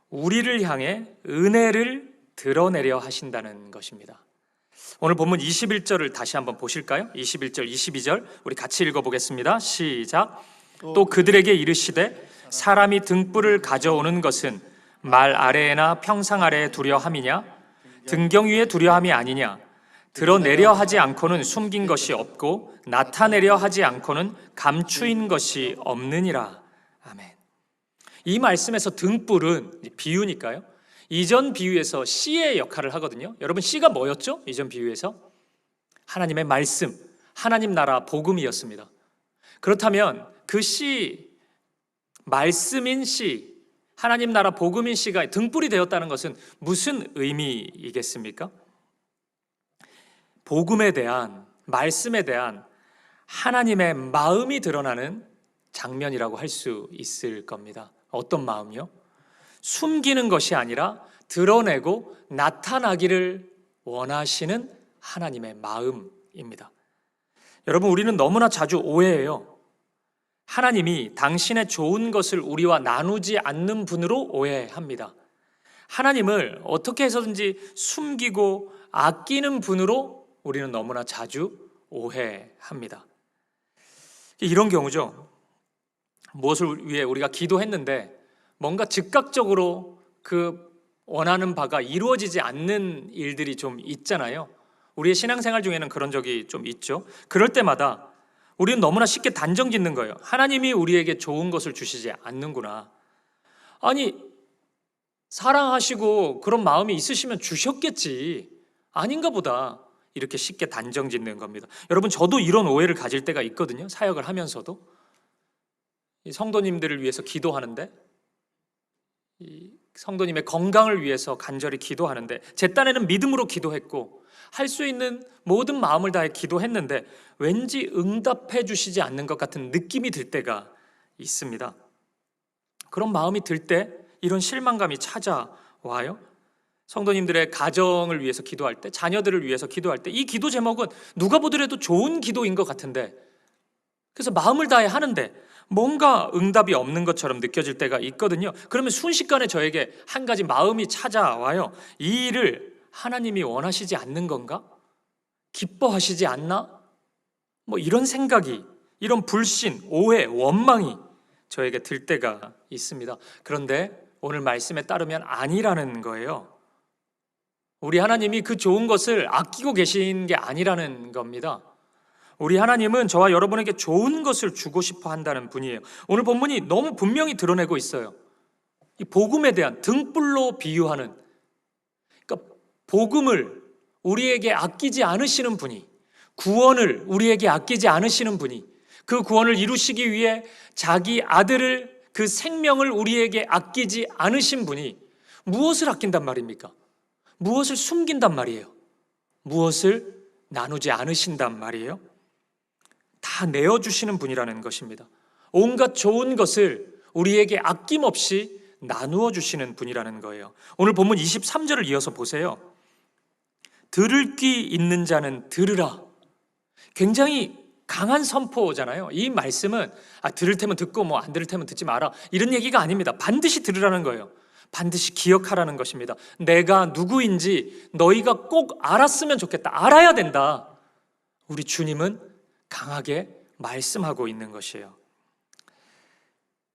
우리를 향해 은혜를 드러내려 하신다는 것입니다. 오늘 본문 21절을 다시 한번 보실까요? 21절, 22절 우리 같이 읽어보겠습니다. 시작. 또 그들에게 이르시되 사람이 등불을 가져오는 것은 말 아래에나 평상 아래에 두려 함이냐? 등경 위에 두려 함이 아니냐? 드러내려 하지 않고는 숨긴 것이 없고 나타내려 하지 않고는 감추인 것이 없느니라. 아멘. 이 말씀에서 등불은 비유니까요. 이전 비유에서 씨의 역할을 하거든요. 여러분 씨가 뭐였죠? 이전 비유에서 하나님의 말씀, 하나님 나라 복음이었습니다. 그렇다면 그 씨, 말씀인 씨, 하나님 나라 복음인 씨가 등불이 되었다는 것은 무슨 의미이겠습니까? 복음에 대한, 말씀에 대한 하나님의 마음이 드러나는 장면이라고 할 수 있을 겁니다. 어떤 마음이요? 숨기는 것이 아니라 드러내고 나타나기를 원하시는 하나님의 마음입니다. 여러분, 우리는 너무나 자주 오해해요. 하나님이 당신의 좋은 것을 우리와 나누지 않는 분으로 오해합니다. 하나님을 어떻게 해서든지 숨기고 아끼는 분으로 우리는 너무나 자주 오해합니다. 이런 경우죠. 무엇을 위해 우리가 기도했는데 뭔가 즉각적으로 그 원하는 바가 이루어지지 않는 일들이 좀 있잖아요. 우리의 신앙생활 중에는 그런 적이 좀 있죠. 그럴 때마다 우리는 너무나 쉽게 단정 짓는 거예요. 하나님이 우리에게 좋은 것을 주시지 않는구나. 아니, 사랑하시고 그런 마음이 있으시면 주셨겠지. 아닌가 보다. 이렇게 쉽게 단정 짓는 겁니다. 여러분, 저도 이런 오해를 가질 때가 있거든요. 사역을 하면서도. 이 성도님들을 위해서 기도하는데, 이 성도님의 건강을 위해서 간절히 기도하는데, 제 딴에는 믿음으로 기도했고 할 수 있는 모든 마음을 다해 기도했는데 왠지 응답해 주시지 않는 것 같은 느낌이 들 때가 있습니다. 그런 마음이 들 때 이런 실망감이 찾아와요. 성도님들의 가정을 위해서 기도할 때, 자녀들을 위해서 기도할 때 이 기도 제목은 누가 보더라도 좋은 기도인 것 같은데, 그래서 마음을 다해 하는데 뭔가 응답이 없는 것처럼 느껴질 때가 있거든요. 그러면 순식간에 저에게 한 가지 마음이 찾아와요. 이 일을 하나님이 원하시지 않는 건가? 기뻐하시지 않나? 뭐 이런 생각이, 이런 불신, 오해, 원망이 저에게 들 때가 있습니다. 그런데 오늘 말씀에 따르면 아니라는 거예요. 우리 하나님이 그 좋은 것을 아끼고 계신 게 아니라는 겁니다. 우리 하나님은 저와 여러분에게 좋은 것을 주고 싶어 한다는 분이에요. 오늘 본문이 너무 분명히 드러내고 있어요. 이 복음에 대한 등불로 비유하는, 그러니까 복음을 우리에게 아끼지 않으시는 분이, 구원을 우리에게 아끼지 않으시는 분이, 그 구원을 이루시기 위해 자기 아들을, 그 생명을 우리에게 아끼지 않으신 분이 무엇을 아낀단 말입니까? 무엇을 숨긴단 말이에요? 무엇을 나누지 않으신단 말이에요? 다 내어주시는 분이라는 것입니다. 온갖 좋은 것을 우리에게 아낌없이 나누어 주시는 분이라는 거예요. 오늘 본문 23절을 이어서 보세요. 들을 귀 있는 자는 들으라. 굉장히 강한 선포잖아요. 이 말씀은 들을 테면 듣고 뭐 안 들을 테면 듣지 마라, 이런 얘기가 아닙니다. 반드시 들으라는 거예요. 반드시 기억하라는 것입니다. 내가 누구인지 너희가 꼭 알았으면 좋겠다. 알아야 된다. 우리 주님은 강하게 말씀하고 있는 것이에요.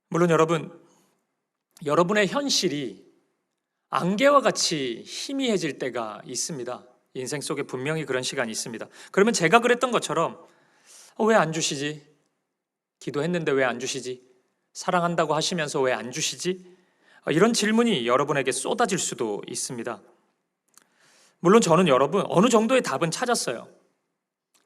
물론 여러분의 현실이 안개와 같이 희미해질 때가 있습니다. 인생 속에 분명히 그런 시간이 있습니다. 그러면 제가 그랬던 것처럼 왜 안 주시지? 기도했는데 왜 안 주시지? 사랑한다고 하시면서 왜 안 주시지? 이런 질문이 여러분에게 쏟아질 수도 있습니다. 물론 저는 여러분 어느 정도의 답은 찾았어요.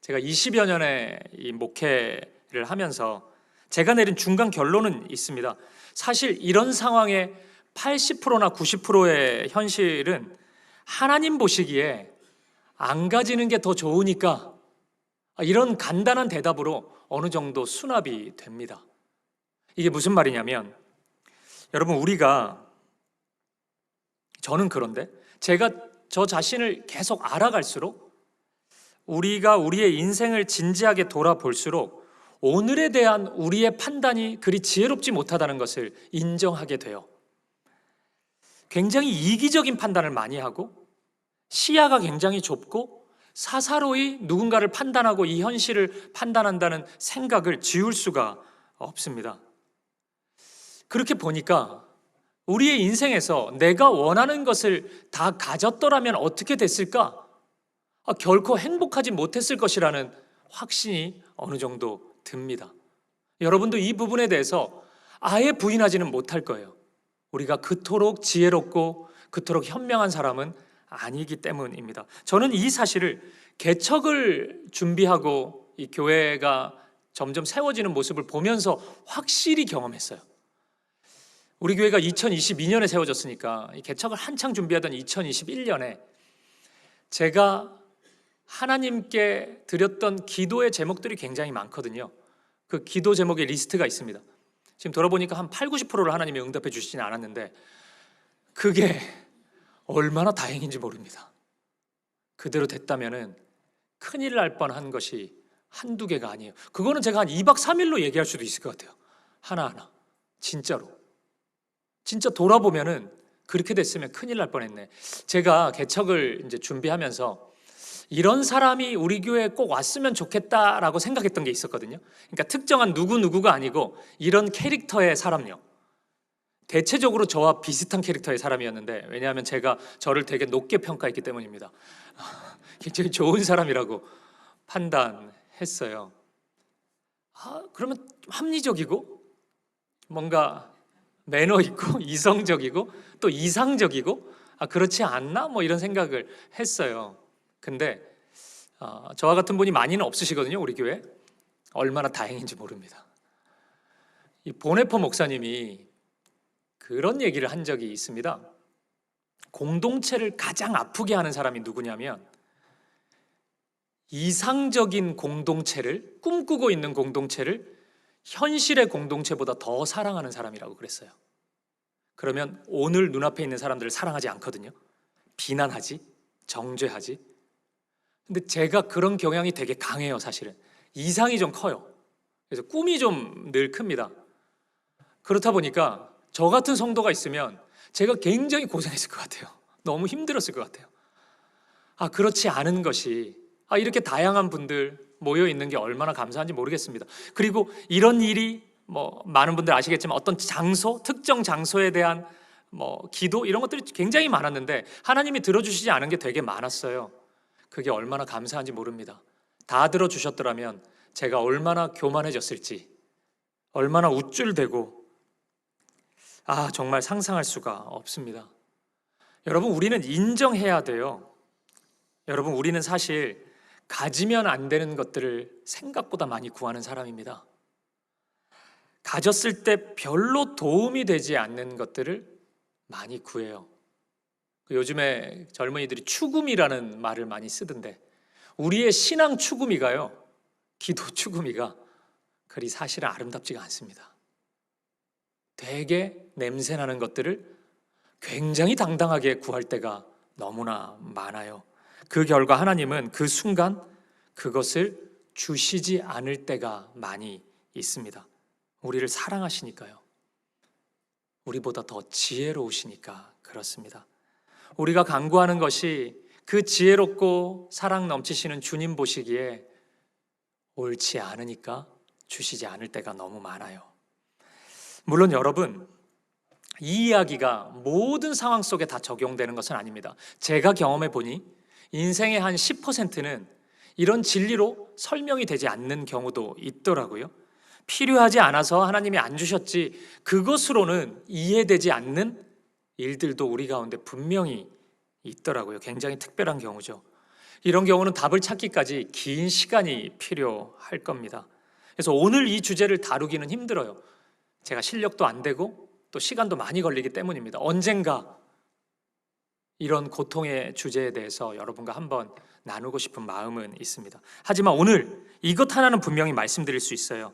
제가 20여 년의 이 목회를 하면서 제가 내린 중간 결론은 있습니다. 사실 이런 상황의 80%나 90%의 현실은 하나님 보시기에 안 가지는 게 더 좋으니까 이런 간단한 대답으로 어느 정도 수납이 됩니다. 이게 무슨 말이냐면 여러분 저는 그런데 제가 저 자신을 계속 알아갈수록 우리가 우리의 인생을 진지하게 돌아볼수록 오늘에 대한 우리의 판단이 그리 지혜롭지 못하다는 것을 인정하게 돼요. 굉장히 이기적인 판단을 많이 하고 시야가 굉장히 좁고 사사로이 누군가를 판단하고 이 현실을 판단한다는 생각을 지울 수가 없습니다. 그렇게 보니까 우리의 인생에서 내가 원하는 것을 다 가졌더라면 어떻게 됐을까? 결코 행복하지 못했을 것이라는 확신이 어느 정도 듭니다. 여러분도 이 부분에 대해서 아예 부인하지는 못할 거예요. 우리가 그토록 지혜롭고 그토록 현명한 사람은 아니기 때문입니다. 저는 이 사실을 개척을 준비하고 이 교회가 점점 세워지는 모습을 보면서 확실히 경험했어요. 우리 교회가 2022년에 세워졌으니까 이 개척을 한창 준비하던 2021년에 제가 하나님께 드렸던 기도의 제목들이 굉장히 많거든요. 그 기도 제목의 리스트가 있습니다. 지금 돌아보니까 한 80-90%를 하나님이 응답해 주시지는 않았는데 그게 얼마나 다행인지 모릅니다. 그대로 됐다면은 큰일 날 뻔한 것이 한두 개가 아니에요. 그거는 제가 한 2박 3일로 얘기할 수도 있을 것 같아요. 하나하나. 진짜로. 진짜 돌아보면은 그렇게 됐으면 큰일 날 뻔했네. 제가 개척을 이제 준비하면서 이런 사람이 우리 교회에 꼭 왔으면 좋겠다라고 생각했던 게 있었거든요. 그러니까 특정한 누구누구가 아니고 이런 캐릭터의 사람요. 대체적으로 저와 비슷한 캐릭터의 사람이었는데 왜냐하면 제가 저를 되게 높게 평가했기 때문입니다. 굉장히 좋은 사람이라고 판단했어요. 그러면 합리적이고 뭔가 매너 있고 이성적이고 또 이상적이고 그렇지 않나? 뭐 이런 생각을 했어요. 근데 저와 같은 분이 많이는 없으시거든요. 우리 교회. 얼마나 다행인지 모릅니다. 이 보네퍼 목사님이 그런 얘기를 한 적이 있습니다. 공동체를 가장 아프게 하는 사람이 누구냐면 이상적인 공동체를 꿈꾸고 있는 공동체를 현실의 공동체보다 더 사랑하는 사람이라고 그랬어요. 그러면 오늘 눈앞에 있는 사람들을 사랑하지 않거든요. 비난하지, 정죄하지. 근데 제가 그런 경향이 되게 강해요. 사실은 이상이 좀 커요. 그래서 꿈이 좀 늘 큽니다. 그렇다 보니까 저 같은 성도가 있으면 제가 굉장히 고생했을 것 같아요. 너무 힘들었을 것 같아요. 그렇지 않은 것이 이렇게 다양한 분들 모여 있는 게 얼마나 감사한지 모르겠습니다. 그리고 이런 일이 많은 분들 아시겠지만 어떤 장소, 특정 장소에 대한 기도 이런 것들이 굉장히 많았는데 하나님이 들어주시지 않은 게 되게 많았어요. 그게 얼마나 감사한지 모릅니다. 다 들어주셨더라면 제가 얼마나 교만해졌을지, 얼마나 우쭐대고 정말 상상할 수가 없습니다. 여러분, 우리는 인정해야 돼요. 여러분, 우리는 사실 가지면 안 되는 것들을 생각보다 많이 구하는 사람입니다. 가졌을 때 별로 도움이 되지 않는 것들을 많이 구해요. 요즘에 젊은이들이 추구미라는 말을 많이 쓰던데 우리의 신앙 추구미가요, 기도 추구미가 그리 사실은 아름답지가 않습니다. 되게 냄새나는 것들을 굉장히 당당하게 구할 때가 너무나 많아요. 그 결과 하나님은 그 순간 그것을 주시지 않을 때가 많이 있습니다. 우리를 사랑하시니까요. 우리보다 더 지혜로우시니까 그렇습니다. 우리가 간구하는 것이 그 지혜롭고 사랑 넘치시는 주님 보시기에 옳지 않으니까 주시지 않을 때가 너무 많아요. 물론 여러분, 이 이야기가 모든 상황 속에 다 적용되는 것은 아닙니다. 제가 경험해 보니 인생의 한 10%는 이런 진리로 설명이 되지 않는 경우도 있더라고요. 필요하지 않아서 하나님이 안 주셨지 그것으로는 이해되지 않는 일들도 우리 가운데 분명히 있더라고요. 굉장히 특별한 경우죠. 이런 경우는 답을 찾기까지 긴 시간이 필요할 겁니다. 그래서 오늘 이 주제를 다루기는 힘들어요. 제가 실력도 안 되고 또 시간도 많이 걸리기 때문입니다. 언젠가 이런 고통의 주제에 대해서 여러분과 한번 나누고 싶은 마음은 있습니다. 하지만 오늘 이것 하나는 분명히 말씀드릴 수 있어요.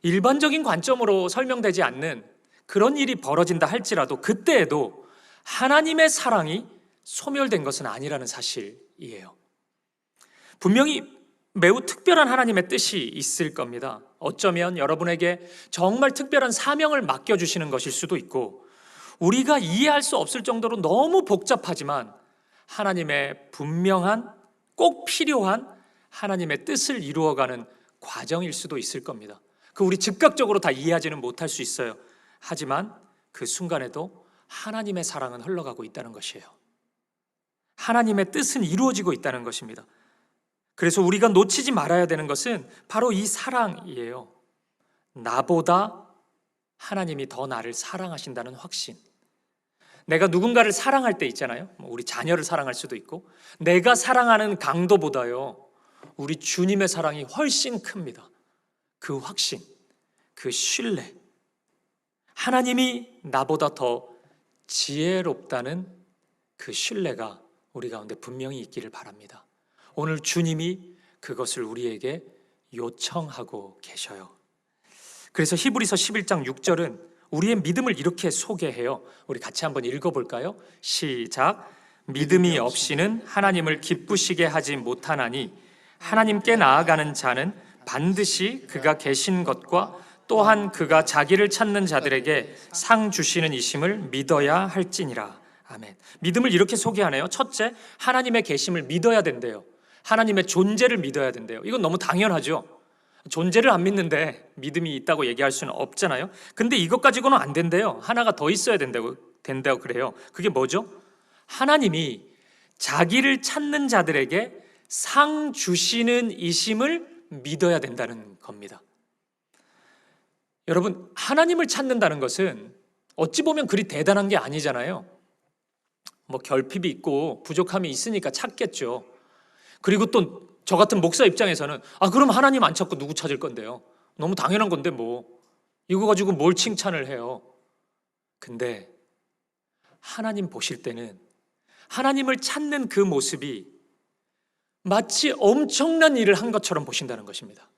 일반적인 관점으로 설명되지 않는 그런 일이 벌어진다 할지라도 그때에도 하나님의 사랑이 소멸된 것은 아니라는 사실이에요. 분명히 매우 특별한 하나님의 뜻이 있을 겁니다. 어쩌면 여러분에게 정말 특별한 사명을 맡겨주시는 것일 수도 있고 우리가 이해할 수 없을 정도로 너무 복잡하지만 하나님의 분명한 꼭 필요한 하나님의 뜻을 이루어가는 과정일 수도 있을 겁니다. 우리 즉각적으로 다 이해하지는 못할 수 있어요. 하지만 그 순간에도 하나님의 사랑은 흘러가고 있다는 것이에요. 하나님의 뜻은 이루어지고 있다는 것입니다. 그래서 우리가 놓치지 말아야 되는 것은 바로 이 사랑이에요. 나보다 하나님이 더 나를 사랑하신다는 확신. 내가 누군가를 사랑할 때 있잖아요. 우리 자녀를 사랑할 수도 있고 내가 사랑하는 강도보다요 우리 주님의 사랑이 훨씬 큽니다. 그 확신, 그 신뢰, 하나님이 나보다 더 지혜롭다는 그 신뢰가 우리 가운데 분명히 있기를 바랍니다. 오늘 주님이 그것을 우리에게 요청하고 계셔요. 그래서 히브리서 11장 6절은 우리의 믿음을 이렇게 소개해요. 우리 같이 한번 읽어볼까요? 시작. 믿음이 없이는 하나님을 기쁘시게 하지 못하나니 하나님께 나아가는 자는 반드시 그가 계신 것과 또한 그가 자기를 찾는 자들에게 상 주시는 이심을 믿어야 할지니라. 아멘. 믿음을 이렇게 소개하네요. 첫째, 하나님의 계심을 믿어야 된대요. 하나님의 존재를 믿어야 된대요. 이건 너무 당연하죠. 존재를 안 믿는데 믿음이 있다고 얘기할 수는 없잖아요. 근데 이것 가지고는 안 된대요. 하나가 더 있어야 된다고 그래요. 그게 뭐죠? 하나님이 자기를 찾는 자들에게 상 주시는 이심을 믿어야 된다는 겁니다. 여러분, 하나님을 찾는다는 것은 어찌 보면 그리 대단한 게 아니잖아요. 결핍이 있고 부족함이 있으니까 찾겠죠. 그리고 또 저 같은 목사 입장에서는 그럼 하나님 안 찾고 누구 찾을 건데요? 너무 당연한 건데 이거 가지고 뭘 칭찬을 해요? 근데 하나님 보실 때는 하나님을 찾는 그 모습이 마치 엄청난 일을 한 것처럼 보신다는 것입니다.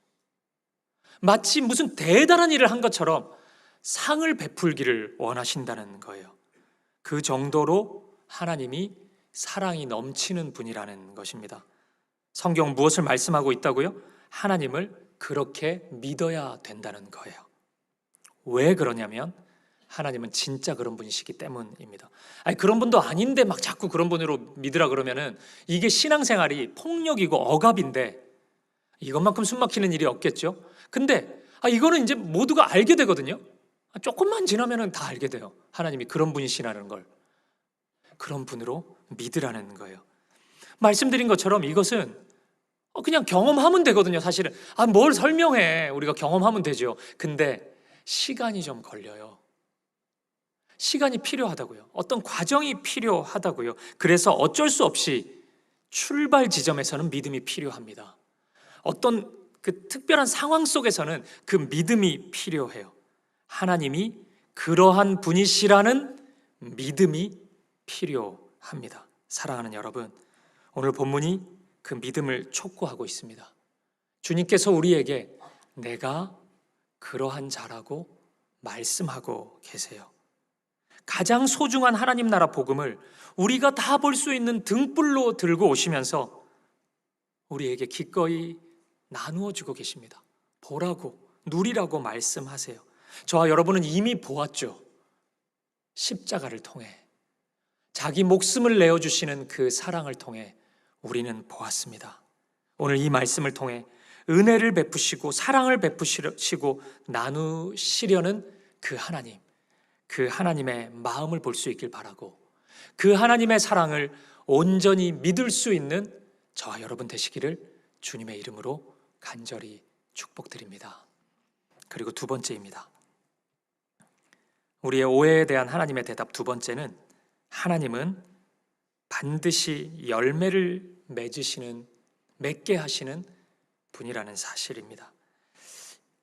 마치 무슨 대단한 일을 한 것처럼 상을 베풀기를 원하신다는 거예요. 그 정도로 하나님이 사랑이 넘치는 분이라는 것입니다. 성경 무엇을 말씀하고 있다고요? 하나님을 그렇게 믿어야 된다는 거예요. 왜 그러냐면 하나님은 진짜 그런 분이시기 때문입니다. 그런 분도 아닌데 막 자꾸 그런 분으로 믿으라 그러면은 이게 신앙생활이 폭력이고 억압인데 이것만큼 숨막히는 일이 없겠죠. 근데 이거는 이제 모두가 알게 되거든요. 조금만 지나면은 다 알게 돼요. 하나님이 그런 분이시라는 걸. 그런 분으로 믿으라는 거예요. 말씀드린 것처럼 이것은 그냥 경험하면 되거든요. 사실은 뭘 설명해. 우리가 경험하면 되죠. 근데 시간이 좀 걸려요. 시간이 필요하다고요. 어떤 과정이 필요하다고요. 그래서 어쩔 수 없이 출발 지점에서는 믿음이 필요합니다. 어떤 그 특별한 상황 속에서는 그 믿음이 필요해요. 하나님이 그러한 분이시라는 믿음이 필요합니다. 사랑하는 여러분, 오늘 본문이 그 믿음을 촉구하고 있습니다. 주님께서 우리에게 내가 그러한 자라고 말씀하고 계세요. 가장 소중한 하나님 나라 복음을 우리가 다 볼 수 있는 등불로 들고 오시면서 우리에게 기꺼이 나누어 주고 계십니다. 보라고, 누리라고 말씀하세요. 저와 여러분은 이미 보았죠. 십자가를 통해 자기 목숨을 내어주시는 그 사랑을 통해 우리는 보았습니다. 오늘 이 말씀을 통해 은혜를 베푸시고 사랑을 베푸시고 나누시려는 그 하나님, 그 하나님의 마음을 볼 수 있길 바라고 그 하나님의 사랑을 온전히 믿을 수 있는 저와 여러분 되시기를 주님의 이름으로 간절히 축복드립니다. 그리고 두 번째입니다. 우리의 오해에 대한 하나님의 대답 두 번째는, 하나님은 반드시 열매를 맺게 하시는 분이라는 사실입니다.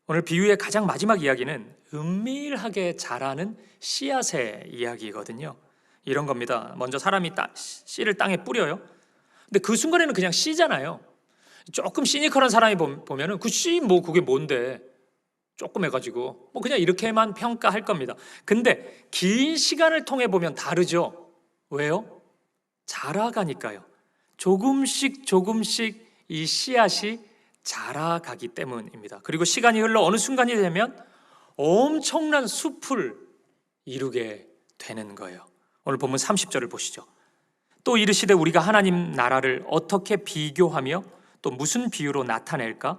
오늘 비유의 가장 마지막 이야기는 은밀하게 자라는 씨앗의 이야기거든요. 이런 겁니다. 먼저 사람이 씨를 땅에 뿌려요. 근데 그 순간에는 그냥 씨잖아요. 조금 시니컬한 사람이 보면은 그 씨 그게 뭔데? 조금 해가지고 그냥 이렇게만 평가할 겁니다. 근데 긴 시간을 통해 보면 다르죠. 왜요? 자라가니까요. 조금씩 이 씨앗이 자라가기 때문입니다. 그리고 시간이 흘러 어느 순간이 되면 엄청난 숲을 이루게 되는 거예요. 오늘 본문 30절을 보시죠. 또 이르시되 우리가 하나님 나라를 어떻게 비교하며 또 무슨 비유로 나타낼까?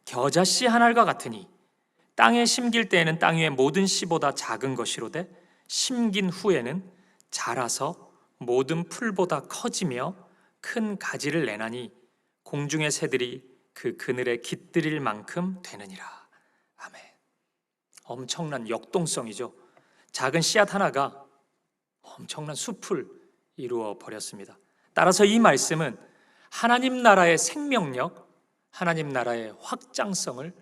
겨자씨 한 알과 같으니 땅에 심길 때에는 땅 위의 모든 씨보다 작은 것이로되 심긴 후에는 자라서 모든 풀보다 커지며 큰 가지를 내나니 공중의 새들이 그 그늘에 깃들일 만큼 되느니라. 아멘. 엄청난 역동성이죠. 작은 씨앗 하나가 엄청난 숲을 이루어 버렸습니다. 따라서 이 말씀은 하나님 나라의 생명력, 하나님 나라의 확장성을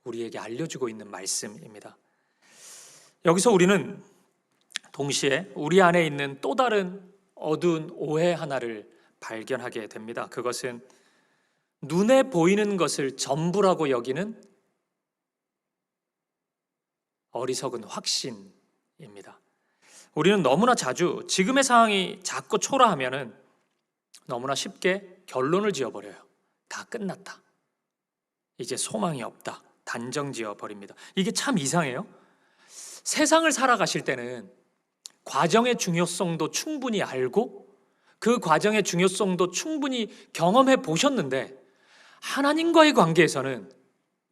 우리에게 알려주고 있는 말씀입니다. 여기서 우리는 동시에 우리 안에 있는 또 다른 어두운 오해 하나를 발견하게 됩니다. 그것은 눈에 보이는 것을 전부라고 여기는 어리석은 확신입니다. 우리는 너무나 자주 지금의 상황이 자꾸 초라하면은 너무나 쉽게 결론을 지어버려요. 다 끝났다. 이제 소망이 없다. 단정 지어버립니다. 이게 참 이상해요. 세상을 살아가실 때는 과정의 중요성도 충분히 알고 그 과정의 중요성도 충분히 경험해 보셨는데 하나님과의 관계에서는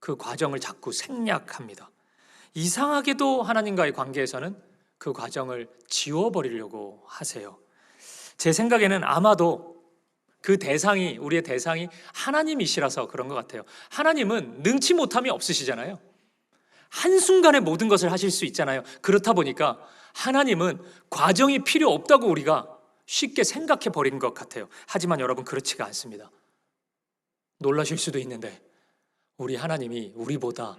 그 과정을 자꾸 생략합니다. 이상하게도 하나님과의 관계에서는 그 과정을 지워버리려고 하세요. 제 생각에는 아마도 우리의 대상이 하나님이시라서 그런 것 같아요. 하나님은 능치 못함이 없으시잖아요. 한순간에 모든 것을 하실 수 있잖아요. 그렇다 보니까 하나님은 과정이 필요 없다고 우리가 쉽게 생각해 버린 것 같아요. 하지만 여러분, 그렇지가 않습니다. 놀라실 수도 있는데 우리 하나님이 우리보다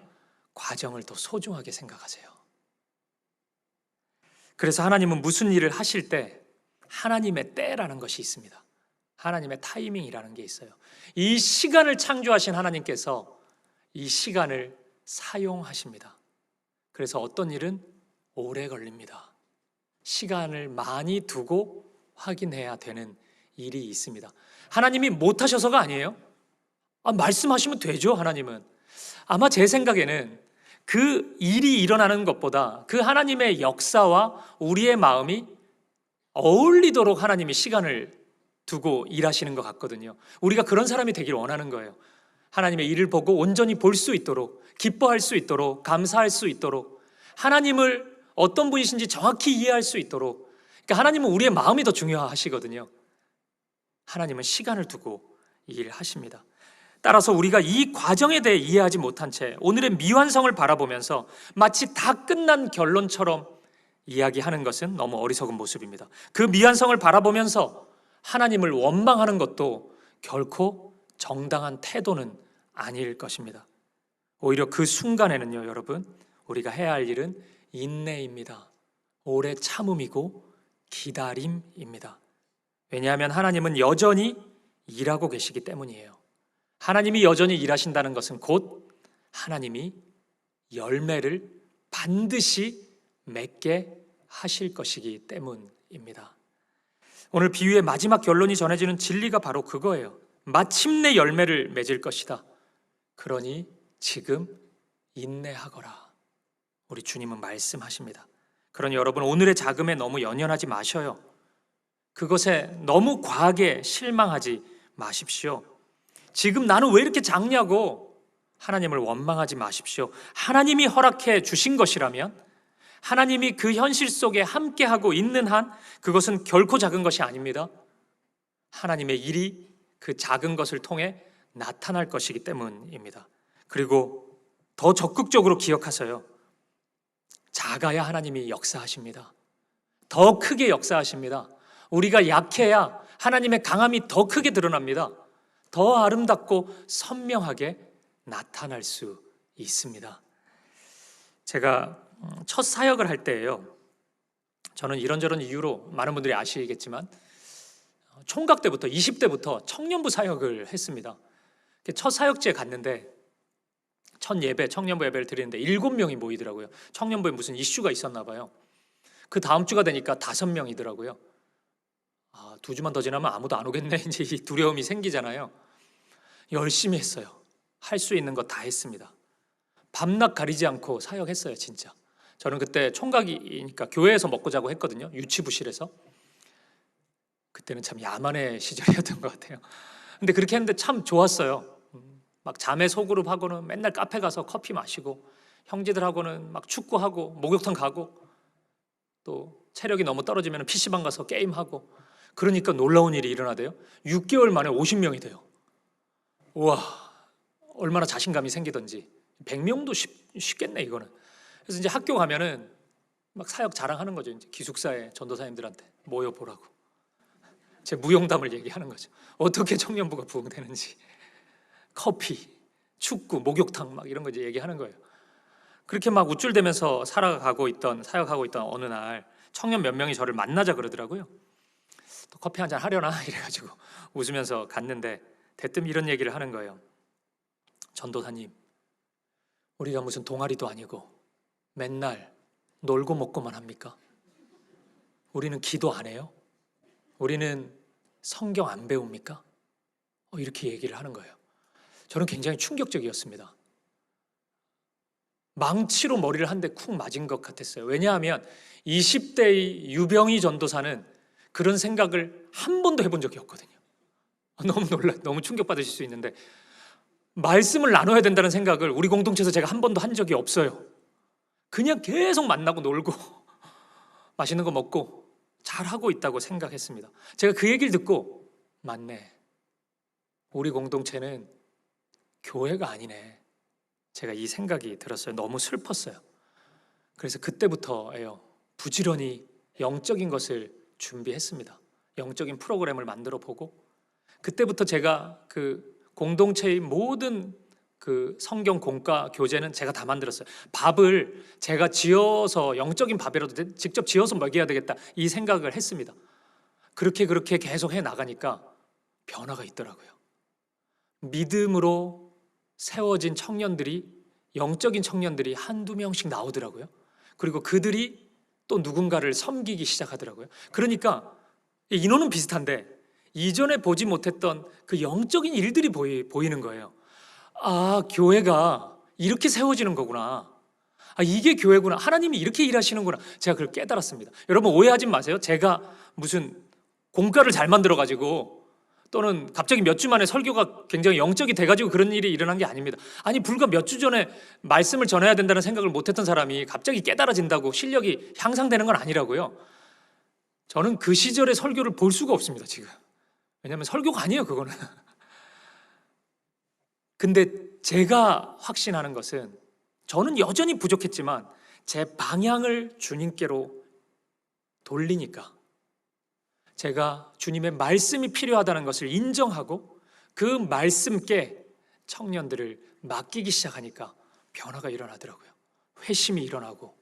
과정을 더 소중하게 생각하세요. 그래서 하나님은 무슨 일을 하실 때 하나님의 때라는 것이 있습니다. 하나님의 타이밍이라는 게 있어요. 이 시간을 창조하신 하나님께서 이 시간을 사용하십니다. 그래서 어떤 일은 오래 걸립니다. 시간을 많이 두고 확인해야 되는 일이 있습니다. 하나님이 못하셔서가 아니에요. 말씀하시면 되죠. 하나님은 아마 제 생각에는 그 일이 일어나는 것보다 그 하나님의 역사와 우리의 마음이 어울리도록 하나님이 시간을 두고 일하시는 것 같거든요. 우리가 그런 사람이 되길 원하는 거예요. 하나님의 일을 보고 온전히 볼 수 있도록, 기뻐할 수 있도록, 감사할 수 있도록, 하나님을 어떤 분이신지 정확히 이해할 수 있도록. 그러니까 하나님은 우리의 마음이 더 중요하시거든요. 하나님은 시간을 두고 일하십니다. 따라서 우리가 이 과정에 대해 이해하지 못한 채 오늘의 미완성을 바라보면서 마치 다 끝난 결론처럼 이야기하는 것은 너무 어리석은 모습입니다. 그 미완성을 바라보면서 하나님을 원망하는 것도 결코 정당한 태도는 아닐 것입니다. 오히려 그 순간에는요, 여러분, 우리가 해야 할 일은 인내입니다. 오래 참음이고 기다림입니다. 왜냐하면 하나님은 여전히 일하고 계시기 때문이에요. 하나님이 여전히 일하신다는 것은 곧 하나님이 열매를 반드시 맺게 하실 것이기 때문입니다. 오늘 비유의 마지막 결론이 전해지는 진리가 바로 그거예요. 마침내 열매를 맺을 것이다. 그러니 지금 인내하거라. 우리 주님은 말씀하십니다. 그러니 여러분, 오늘의 자금에 너무 연연하지 마셔요. 그것에 너무 과하게 실망하지 마십시오. 지금 나는 왜 이렇게 작냐고 하나님을 원망하지 마십시오. 하나님이 허락해 주신 것이라면, 하나님이 그 현실 속에 함께하고 있는 한 그것은 결코 작은 것이 아닙니다. 하나님의 일이 그 작은 것을 통해 나타날 것이기 때문입니다. 그리고 더 적극적으로 기억하세요. 작아야 하나님이 역사하십니다. 더 크게 역사하십니다. 우리가 약해야 하나님의 강함이 더 크게 드러납니다. 더 아름답고 선명하게 나타날 수 있습니다. 제가 첫 사역을 할 때예요. 저는 이런저런 이유로 많은 분들이 아시겠지만 총각 때부터 20대부터 청년부 사역을 했습니다. 첫 사역지에 갔는데 첫 예배, 청년부 예배를 드리는데 7명이 모이더라고요. 청년부에 무슨 이슈가 있었나 봐요. 그 다음 주가 되니까 5명이더라고요. 2주만 더 지나면 아무도 안 오겠네. 이제 이 두려움이 생기잖아요. 열심히 했어요. 할 수 있는 거 다 했습니다. 밤낮 가리지 않고 사역했어요, 진짜. 저는 그때 총각이니까 교회에서 먹고 자고 했거든요. 유치부실에서. 그때는 참 야만의 시절이었던 것 같아요. 근데 그렇게 했는데 참 좋았어요. 막 자매 소그룹하고는 맨날 카페 가서 커피 마시고, 형제들하고는 막 축구하고 목욕탕 가고, 또 체력이 너무 떨어지면 PC방 가서 게임하고. 그러니까 놀라운 일이 일어나대요. 6개월 만에 50명이 돼요. 우와, 얼마나 자신감이 생기던지. 100명도 쉽겠네 이거는. 그래서 이제 학교 가면은 막 사역 자랑하는 거죠. 이제 기숙사에 전도사님들한테 모여 보라고. 제 무용담을 얘기하는 거죠. 어떻게 청년부가 부흥되는지. 커피, 축구, 목욕탕 막 이런 거 이제 얘기하는 거예요. 그렇게 막 우쭐대면서 살아가고 있던, 사역하고 있던 어느 날 청년 몇 명이 저를 만나자 그러더라고요. 또 커피 한잔 하려나 이래가지고 웃으면서 갔는데 대뜸 이런 얘기를 하는 거예요. 전도사님, 우리가 무슨 동아리도 아니고 맨날 놀고 먹고만 합니까? 우리는 기도 안 해요? 우리는 성경 안 배웁니까? 이렇게 얘기를 하는 거예요. 저는 굉장히 충격적이었습니다. 망치로 머리를 한 대 쿵 맞은 것 같았어요. 왜냐하면 20대의 유병희 전도사는 그런 생각을 한 번도 해본 적이 없거든요. 너무 충격받으실 수 있는데, 말씀을 나눠야 된다는 생각을 우리 공동체에서 제가 한 번도 한 적이 없어요. 그냥 계속 만나고 놀고 맛있는 거 먹고 잘하고 있다고 생각했습니다. 제가 그 얘기를 듣고 맞네, 우리 공동체는 교회가 아니네, 제가 이 생각이 들었어요. 너무 슬펐어요. 그래서 그때부터예요. 부지런히 영적인 것을 준비했습니다. 영적인 프로그램을 만들어 보고, 그때부터 제가 그 공동체의 모든 그 성경 공과 교재는 제가 다 만들었어요. 밥을 제가 지어서, 영적인 밥이라도 직접 지어서 먹여야 되겠다 이 생각을 했습니다. 그렇게 계속 해 나가니까 변화가 있더라고요. 믿음으로 세워진 청년들이, 영적인 청년들이 한두 명씩 나오더라고요. 그리고 그들이 또 누군가를 섬기기 시작하더라고요. 그러니까 인원은 비슷한데 이전에 보지 못했던 그 영적인 일들이 보이는 거예요. 교회가 이렇게 세워지는 거구나. 이게 교회구나. 하나님이 이렇게 일하시는구나. 제가 그걸 깨달았습니다. 여러분 오해하지 마세요. 제가 무슨 공과를 잘 만들어가지고 또는 갑자기 몇 주 만에 설교가 굉장히 영적이 돼가지고 그런 일이 일어난 게 아닙니다. 아니 불과 몇 주 전에 말씀을 전해야 된다는 생각을 못했던 사람이 갑자기 깨달아진다고 실력이 향상되는 건 아니라고요. 저는 그 시절의 설교를 볼 수가 없습니다 지금. 왜냐하면 설교가 아니에요 그거는. 근데 제가 확신하는 것은, 저는 여전히 부족했지만 제 방향을 주님께로 돌리니까, 제가 주님의 말씀이 필요하다는 것을 인정하고 그 말씀께 청년들을 맡기기 시작하니까 변화가 일어나더라고요. 회심이 일어나고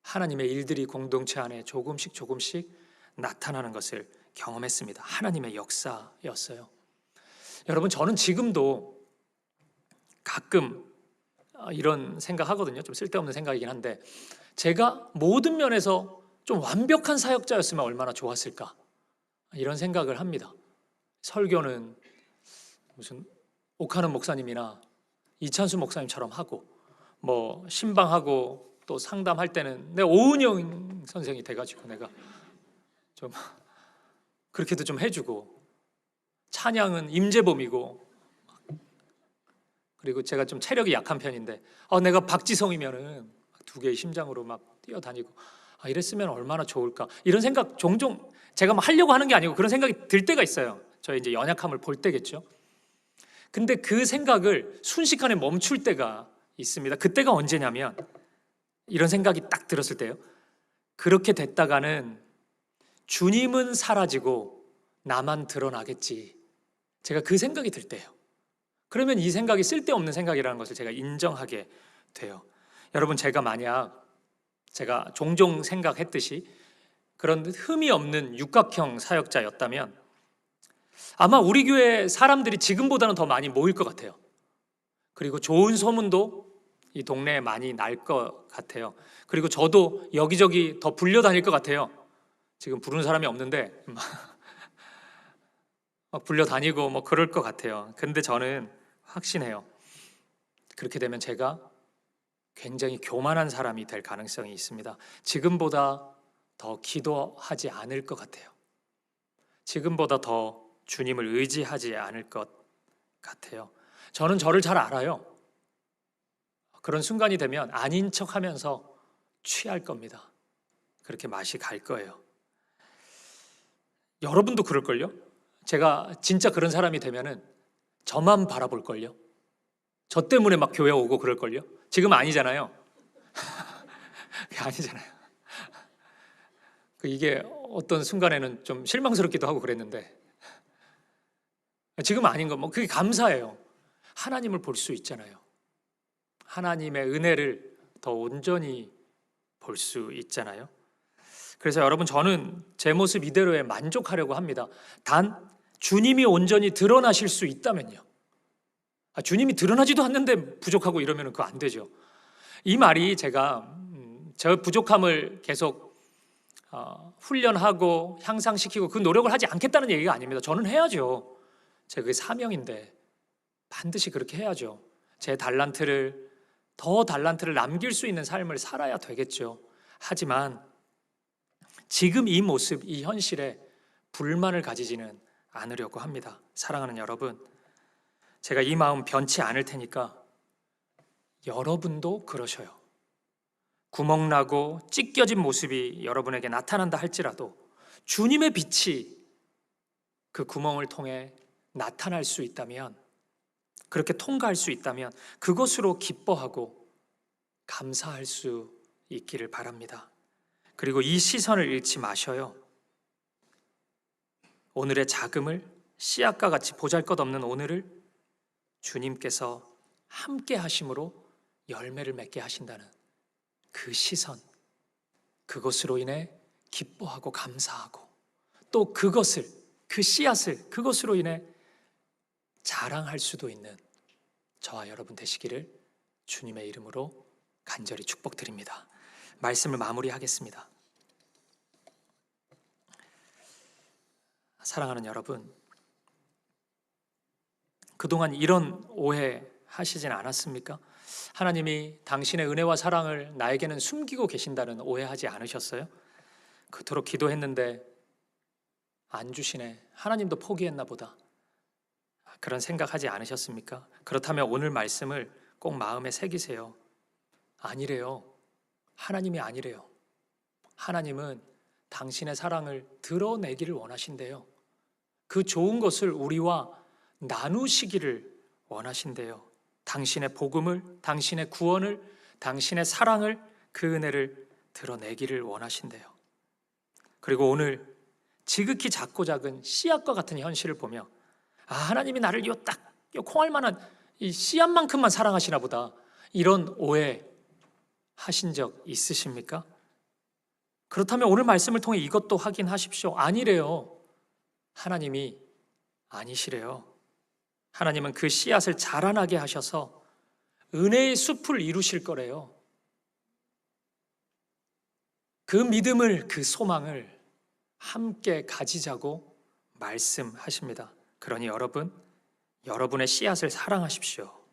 하나님의 일들이 공동체 안에 조금씩 나타나는 것을 경험했습니다. 하나님의 역사였어요. 여러분, 저는 지금도 가끔 이런 생각하거든요. 좀 쓸데없는 생각이긴 한데, 제가 모든 면에서 좀 완벽한 사역자였으면 얼마나 좋았을까, 이런 생각을 합니다. 설교는 무슨 옥하는 목사님이나 이찬수 목사님처럼 하고, 뭐 신방하고 또 상담할 때는 내 오은영 선생이 돼가지고 내가 좀 그렇게도 좀 해주고, 찬양은 임재범이고, 그리고 제가 좀 체력이 약한 편인데 내가 박지성이면은 두 개의 심장으로 막 뛰어다니고, 이랬으면 얼마나 좋을까. 이런 생각 종종 제가 막 하려고 하는 게 아니고 그런 생각이 들 때가 있어요. 저의 이제 연약함을 볼 때겠죠. 근데 그 생각을 순식간에 멈출 때가 있습니다. 그때가 언제냐면 이런 생각이 딱 들었을 때요. 그렇게 됐다가는 주님은 사라지고 나만 드러나겠지. 제가 그 생각이 들 때예요. 그러면 이 생각이 쓸데없는 생각이라는 것을 제가 인정하게 돼요. 여러분, 제가 종종 생각했듯이 그런 흠이 없는 육각형 사역자였다면 아마 우리 교회 사람들이 지금보다는 더 많이 모일 것 같아요. 그리고 좋은 소문도 이 동네에 많이 날 것 같아요. 그리고 저도 여기저기 더 불려다닐 것 같아요. 지금 부르는 사람이 없는데 막 불려다니고 뭐 그럴 것 같아요. 근데 저는 확신해요. 그렇게 되면 제가 굉장히 교만한 사람이 될 가능성이 있습니다. 지금보다 더 기도하지 않을 것 같아요. 지금보다 더 주님을 의지하지 않을 것 같아요. 저는 저를 잘 알아요. 그런 순간이 되면 아닌 척하면서 취할 겁니다. 그렇게 맛이 갈 거예요. 여러분도 그럴걸요? 제가 진짜 그런 사람이 되면은 저만 바라볼걸요? 저 때문에 막 교회 오고 그럴걸요? 지금 아니잖아요. 아니잖아요. 이게 어떤 순간에는 좀 실망스럽기도 하고 그랬는데 지금 아닌 건 뭐 그게 감사해요. 하나님을 볼 수 있잖아요. 하나님의 은혜를 더 온전히 볼 수 있잖아요. 그래서 여러분, 저는 제 모습 이대로에 만족하려고 합니다. 단 주님이 온전히 드러나실 수 있다면요. 주님이 드러나지도 않는데 부족하고 이러면 그거 안 되죠. 이 말이 제가 저 부족함을 계속 훈련하고 향상시키고 그 노력을 하지 않겠다는 얘기가 아닙니다. 저는 해야죠. 제 그게 사명인데 반드시 그렇게 해야죠. 제 달란트를 남길 수 있는 삶을 살아야 되겠죠. 하지만 지금 이 모습, 이 현실에 불만을 가지지는 않으려고 합니다. 사랑하는 여러분, 제가 이 마음 변치 않을 테니까 여러분도 그러셔요. 구멍나고 찢겨진 모습이 여러분에게 나타난다 할지라도 주님의 빛이 그 구멍을 통해 나타날 수 있다면, 그렇게 통과할 수 있다면 그것으로 기뻐하고 감사할 수 있기를 바랍니다. 그리고 이 시선을 잃지 마셔요. 오늘의 자금을, 씨앗과 같이 보잘것없는 오늘을 주님께서 함께 하심으로 열매를 맺게 하신다는 그 시선, 그것으로 인해 기뻐하고 감사하고 또 그것을, 그 씨앗을 그것으로 인해 자랑할 수도 있는 저와 여러분 되시기를 주님의 이름으로 간절히 축복드립니다. 말씀을 마무리하겠습니다. 사랑하는 여러분, 그동안 이런 오해 하시진 않았습니까? 하나님이 당신의 은혜와 사랑을 나에게는 숨기고 계신다는 오해하지 않으셨어요? 그토록 기도했는데 안 주시네, 하나님도 포기했나 보다, 그런 생각하지 않으셨습니까? 그렇다면 오늘 말씀을 꼭 마음에 새기세요. 아니래요. 하나님이 아니래요. 하나님은 당신의 사랑을 드러내기를 원하신대요. 그 좋은 것을 우리와 나누시기를 원하신대요. 당신의 복음을, 당신의 구원을, 당신의 사랑을, 그 은혜를 드러내기를 원하신대요. 그리고 오늘 지극히 작고 작은 씨앗과 같은 현실을 보며 하나님이 나를 요 콩알만한 이 씨앗만큼만 사랑하시나 보다, 이런 오해 하신 적 있으십니까? 그렇다면 오늘 말씀을 통해 이것도 확인하십시오. 아니래요. 하나님이 아니시래요. 하나님은 그 씨앗을 자라나게 하셔서 은혜의 숲을 이루실 거래요. 그 믿음을, 그 소망을 함께 가지자고 말씀하십니다. 그러니 여러분의 씨앗을 사랑하십시오.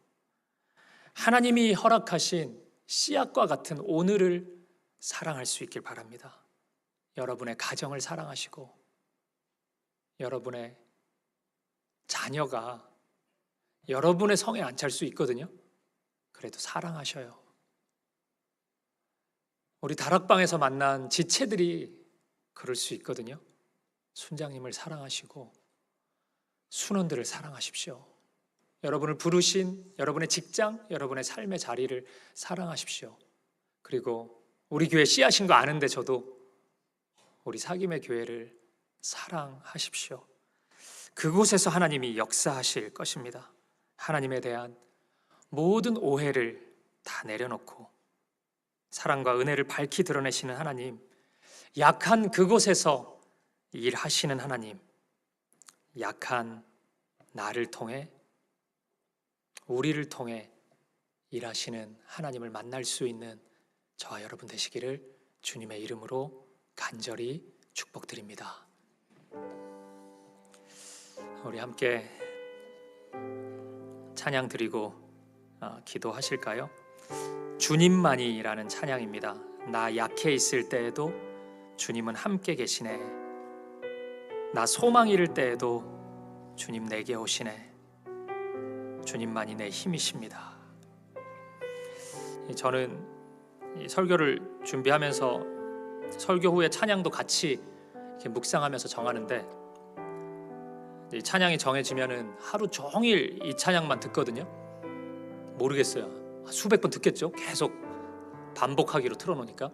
하나님이 허락하신 씨앗과 같은 오늘을 사랑할 수 있길 바랍니다. 여러분의 가정을 사랑하시고 여러분의 자녀가 여러분의 성에 안 찰 수 있거든요. 그래도 사랑하셔요. 우리 다락방에서 만난 지체들이 그럴 수 있거든요. 순장님을 사랑하시고 순원들을 사랑하십시오. 여러분을 부르신 여러분의 직장, 여러분의 삶의 자리를 사랑하십시오. 그리고 우리 교회 씨앗인 거 아는데 저도 우리 사김의 교회를 사랑하십시오. 그곳에서 하나님이 역사하실 것입니다. 하나님에 대한 모든 오해를 다 내려놓고 사랑과 은혜를 밝히 드러내시는 하나님, 약한 그곳에서 일하시는 하나님, 약한 나를 통해, 우리를 통해 일하시는 하나님을 만날 수 있는 저와 여러분 되시기를 주님의 이름으로 간절히 축복드립니다. 우리 함께 찬양 드리고 기도하실까요? 주님만이라는 찬양입니다. 나 약해 있을 때에도 주님은 함께 계시네. 나 소망 잃을 때에도 주님 내게 오시네. 주님만이 내 힘이십니다. 저는 이 설교를 준비하면서 설교 후에 찬양도 같이 이렇게 묵상하면서 정하는데, 이 찬양이 정해지면은 하루 종일 이 찬양만 듣거든요. 모르겠어요. 수백 번 듣겠죠. 계속 반복하기로 틀어놓으니까.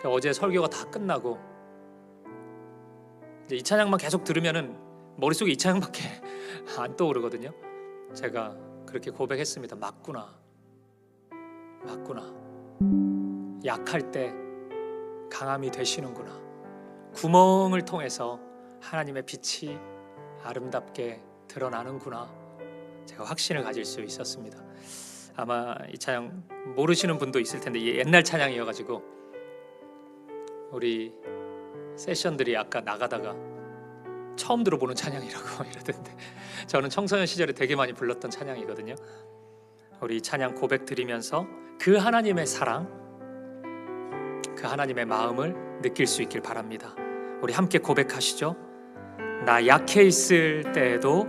어제 설교가 다 끝나고 이제 이 찬양만 계속 들으면은 머릿속에 이 찬양밖에 안 떠오르거든요. 제가 그렇게 고백했습니다. 맞구나. 약할 때 강함이 되시는구나. 구멍을 통해서 하나님의 빛이 아름답게 드러나는구나. 제가 확신을 가질 수 있었습니다. 아마 이 찬양 모르시는 분도 있을 텐데, 이게 옛날 찬양이어가지고 우리 세션들이 아까 나가다가 처음 들어보는 찬양이라고 이러던데, 저는 청소년 시절에 되게 많이 불렀던 찬양이거든요. 우리 찬양 고백 드리면서 그 하나님의 사랑, 그 하나님의 마음을 느낄 수 있길 바랍니다. 우리 함께 고백하시죠. 나 약해 있을 때에도,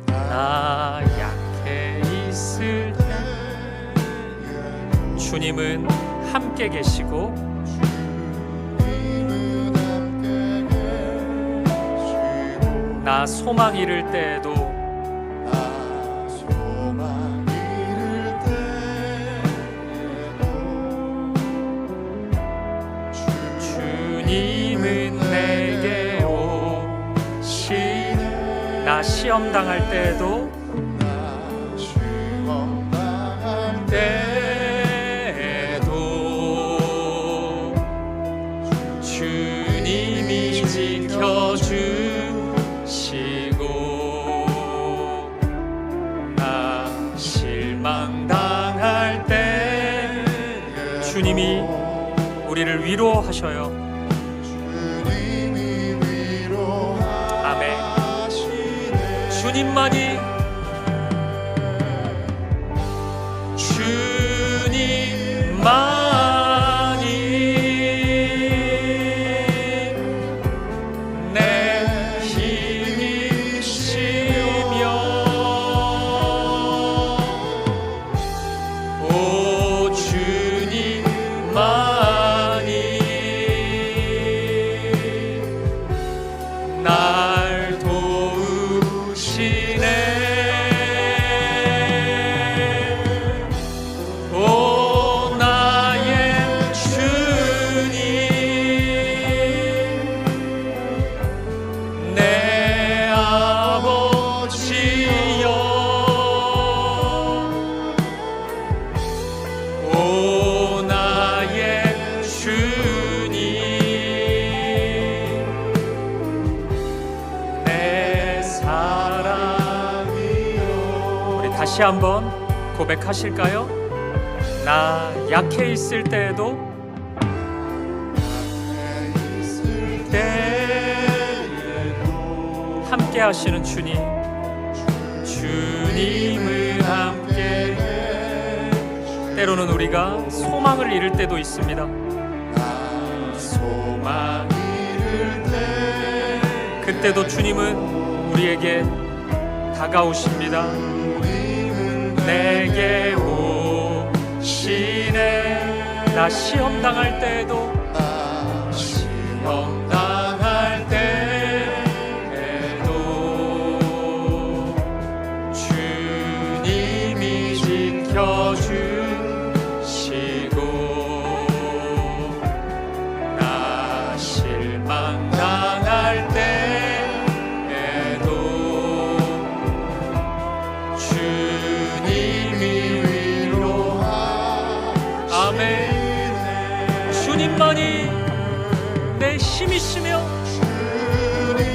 나 약해 있을 때 주님은 함께 계시고 나 소망 잃을 때에도 주님은 내게 오시네. 나 시험 당할 때에도 주님이 지켜주시고, 나 실망당할 때 주님이 우리를 위로하셔요. 아멘. 주님만이, 주님만이 내 힘이시며, 오 주님만이 날 도우시네. 다시 한번 고백하실까요? 나 약해 있을 때에도, 함께 하시는 주님, 주님을 함께. 때로는 우리가 소망을 잃을 때도 있습니다. 소망 잃을 때, 그때도 주님은 우리에게 다가오십니다. 내게 오시네. 나 시험 당할 때에도 시험 당할 때에도 주님이 지켜주시고 나 실망 당할 때에도 주님이 아멘. 주님만이 내 힘이시며 주님만이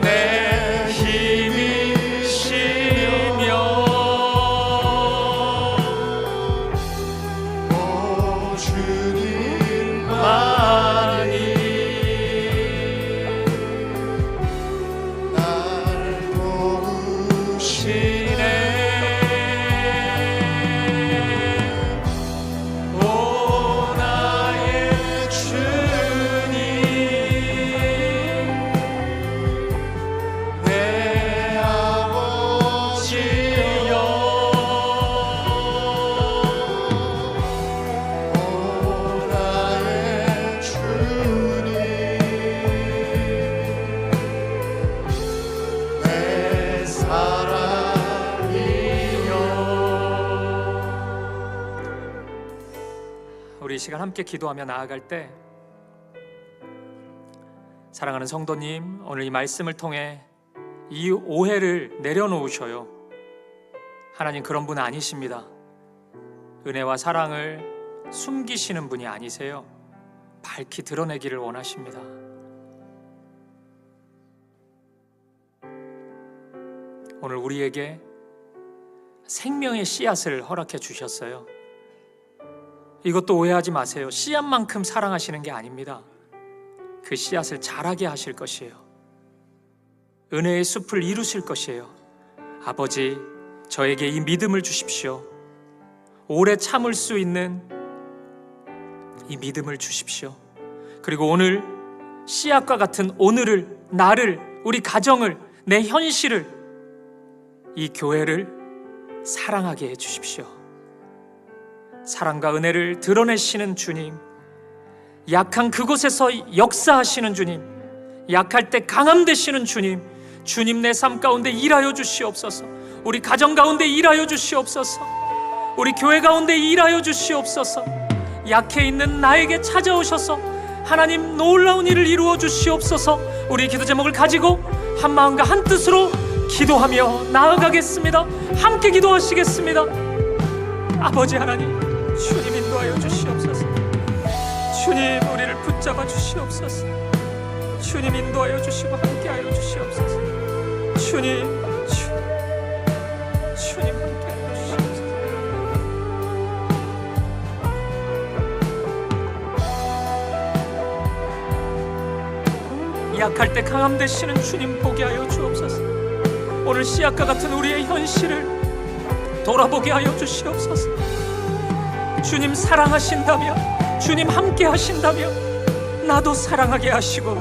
내 힘이시며 주님만이 우리 이 시간 함께 기도하며 나아갈 때 사랑하는 성도님, 오늘 이 말씀을 통해 이 오해를 내려놓으셔요. 하나님 그런 분 아니십니다. 은혜와 사랑을 숨기시는 분이 아니세요. 밝히 드러내기를 원하십니다. 오늘 우리에게 생명의 씨앗을 허락해 주셨어요. 이것도 오해하지 마세요. 씨앗만큼 사랑하시는 게 아닙니다. 그 씨앗을 자라게 하실 것이에요. 은혜의 숲을 이루실 것이에요. 아버지, 저에게 이 믿음을 주십시오. 오래 참을 수 있는 이 믿음을 주십시오. 그리고 오늘 씨앗과 같은 오늘을, 나를, 우리 가정을, 내 현실을, 이 교회를 사랑하게 해주십시오. 사랑과 은혜를 드러내시는 주님, 약한 그곳에서 역사하시는 주님, 약할 때 강함 되시는 주님, 주님 내 삶 가운데 일하여 주시옵소서. 우리 가정 가운데 일하여 주시옵소서. 우리 교회 가운데 일하여 주시옵소서. 약해 있는 나에게 찾아오셔서 하나님 놀라운 일을 이루어 주시옵소서. 우리 기도 제목을 가지고 한 마음과 한 뜻으로 기도하며 나아가겠습니다. 함께 기도하시겠습니다. 아버지 하나님, 주님 인도하여 주시옵소서. 주님 우리를 붙잡아 주시옵소서. 주님 인도하여 주시고 함께하여 주시옵소서. 주님 함께하여 주시옵소서. 약할 때 강함 되시는 주님 보게 하여 주옵소서. 오늘 씨앗과 같은 우리의 현실을 돌아보게 하여 주시옵소서. 주님 사랑하신다며, 주님 함께 하신다며 나도 사랑하게 하시고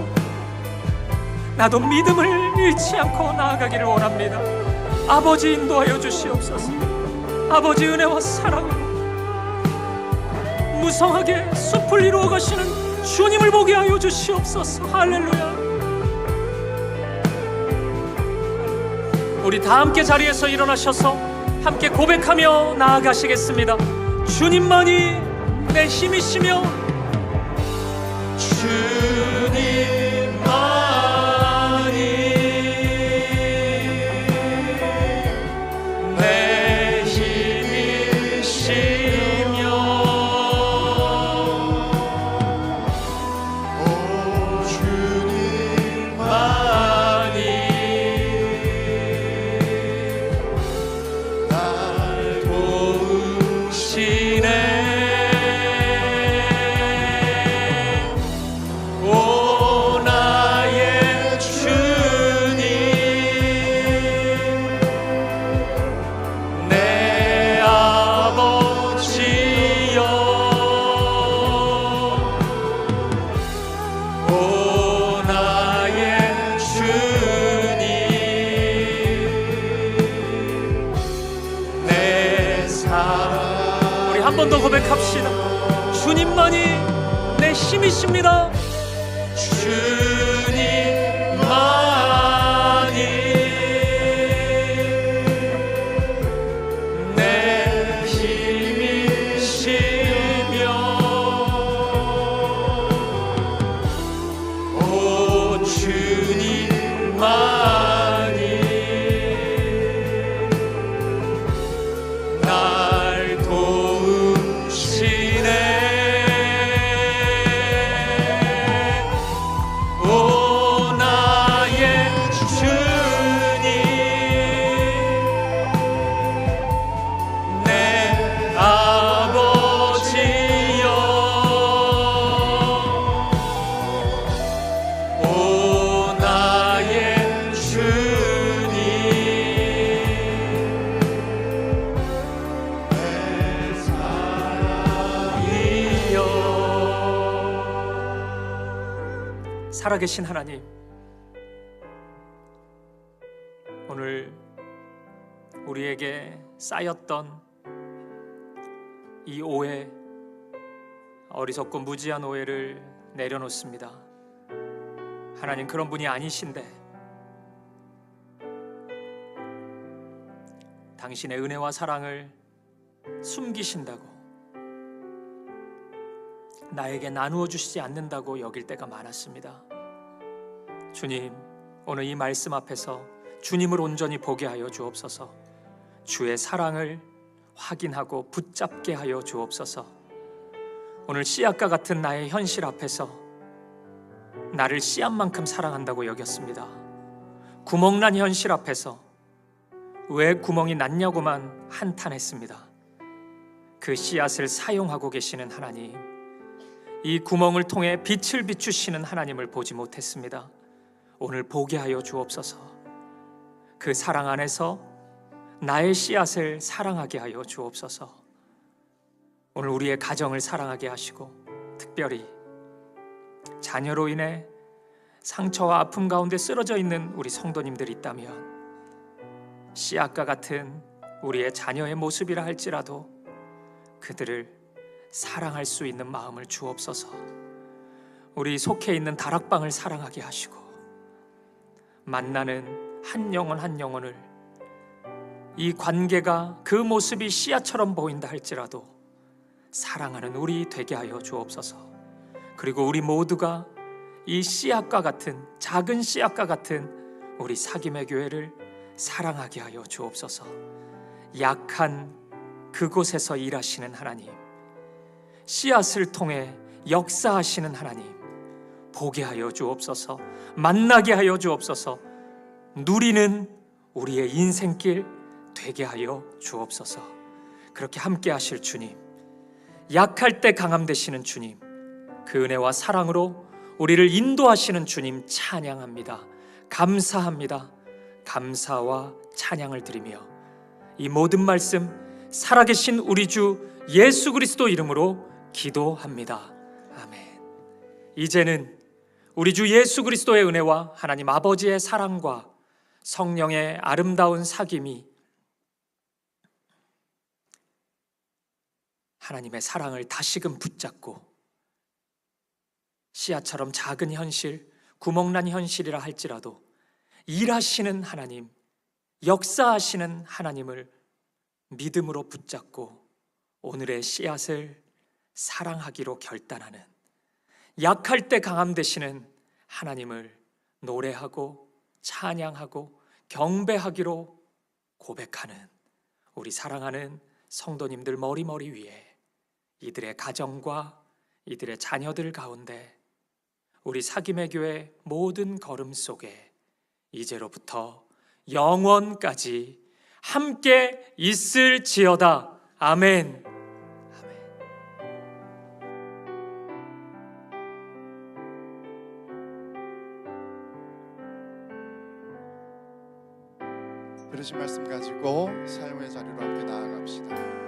나도 믿음을 잃지 않고 나아가기를 원합니다. 아버지 인도하여 주시옵소서. 아버지 은혜와 사랑으로 무성하게 숲을 이루어 가시는 주님을 보게 하여 주시옵소서. 할렐루야. 우리 다 함께 자리에서 일어나셔서 함께 고백하며 나아가시겠습니다. 주님만이 내 힘이시며 주님만이 내 힘이시며 주님만이 날 도우시네. 고백합시다. 주님만이 내 힘이십니다. 주님만이 내 힘이시며 오 주님만이 날 도우시네. 오 나의 주님 내 아버지여 오 나의 주님 내 사랑이여. 살아계신 하나님, 오늘 우리에게 쌓였던 이 오해, 어리석고 무지한 오해를 내려놓습니다. 하나님, 그런 분이 아니신데 당신의 은혜와 사랑을 숨기신다고, 나에게 나누어 주시지 않는다고 여길 때가 많았습니다. 주님, 오늘 이 말씀 앞에서 주님을 온전히 보게 하여 주옵소서. 주의 사랑을 확인하고 붙잡게 하여 주옵소서. 오늘 씨앗과 같은 나의 현실 앞에서 나를 씨앗만큼 사랑한다고 여겼습니다. 구멍난 현실 앞에서 왜 구멍이 났냐고만 한탄했습니다. 그 씨앗을 사용하고 계시는 하나님, 이 구멍을 통해 빛을 비추시는 하나님을 보지 못했습니다. 오늘 보게 하여 주옵소서. 그 사랑 안에서 나의 씨앗을 사랑하게 하여 주옵소서. 오늘 우리의 가정을 사랑하게 하시고, 특별히 자녀로 인해 상처와 아픔 가운데 쓰러져 있는 우리 성도님들이 있다면, 씨앗과 같은 우리의 자녀의 모습이라 할지라도 그들을 사랑할 수 있는 마음을 주옵소서. 우리 속해 있는 다락방을 사랑하게 하시고, 만나는 한 영혼 한 영혼을, 이 관계가 그 모습이 씨앗처럼 보인다 할지라도 사랑하는 우리 되게 하여 주옵소서. 그리고 우리 모두가 이 씨앗과 같은, 작은 씨앗과 같은 우리 사귐의 교회를 사랑하게 하여 주옵소서. 약한 그곳에서 일하시는 하나님, 씨앗을 통해 역사하시는 하나님 보게 하여 주옵소서. 만나게 하여 주옵소서. 누리는 우리의 인생길 되게 하여 주옵소서. 그렇게 함께 하실 주님, 약할 때 강함 되시는 주님, 그 은혜와 사랑으로 우리를 인도하시는 주님 찬양합니다. 감사합니다. 감사와 찬양을 드리며 이 모든 말씀 살아계신 우리 주 예수 그리스도 이름으로 기도합니다. 아멘. 이제는 우리 주 예수 그리스도의 은혜와 하나님 아버지의 사랑과 성령의 아름다운 사귐이 하나님의 사랑을 다시금 붙잡고 씨앗처럼 작은 현실, 구멍난 현실이라 할지라도 일하시는 하나님, 역사하시는 하나님을 믿음으로 붙잡고 오늘의 씨앗을 사랑하기로 결단하는, 약할 때 강함 되시는 하나님을 노래하고 찬양하고 경배하기로 고백하는 우리 사랑하는 성도님들 머리 위에, 이들의 가정과 이들의 자녀들 가운데, 우리 사귐의 교회 모든 걸음 속에 이제로부터 영원까지 함께 있을지어다. 아멘. 들으신 말씀 가지고 삶의 자리로 함께 나아갑시다.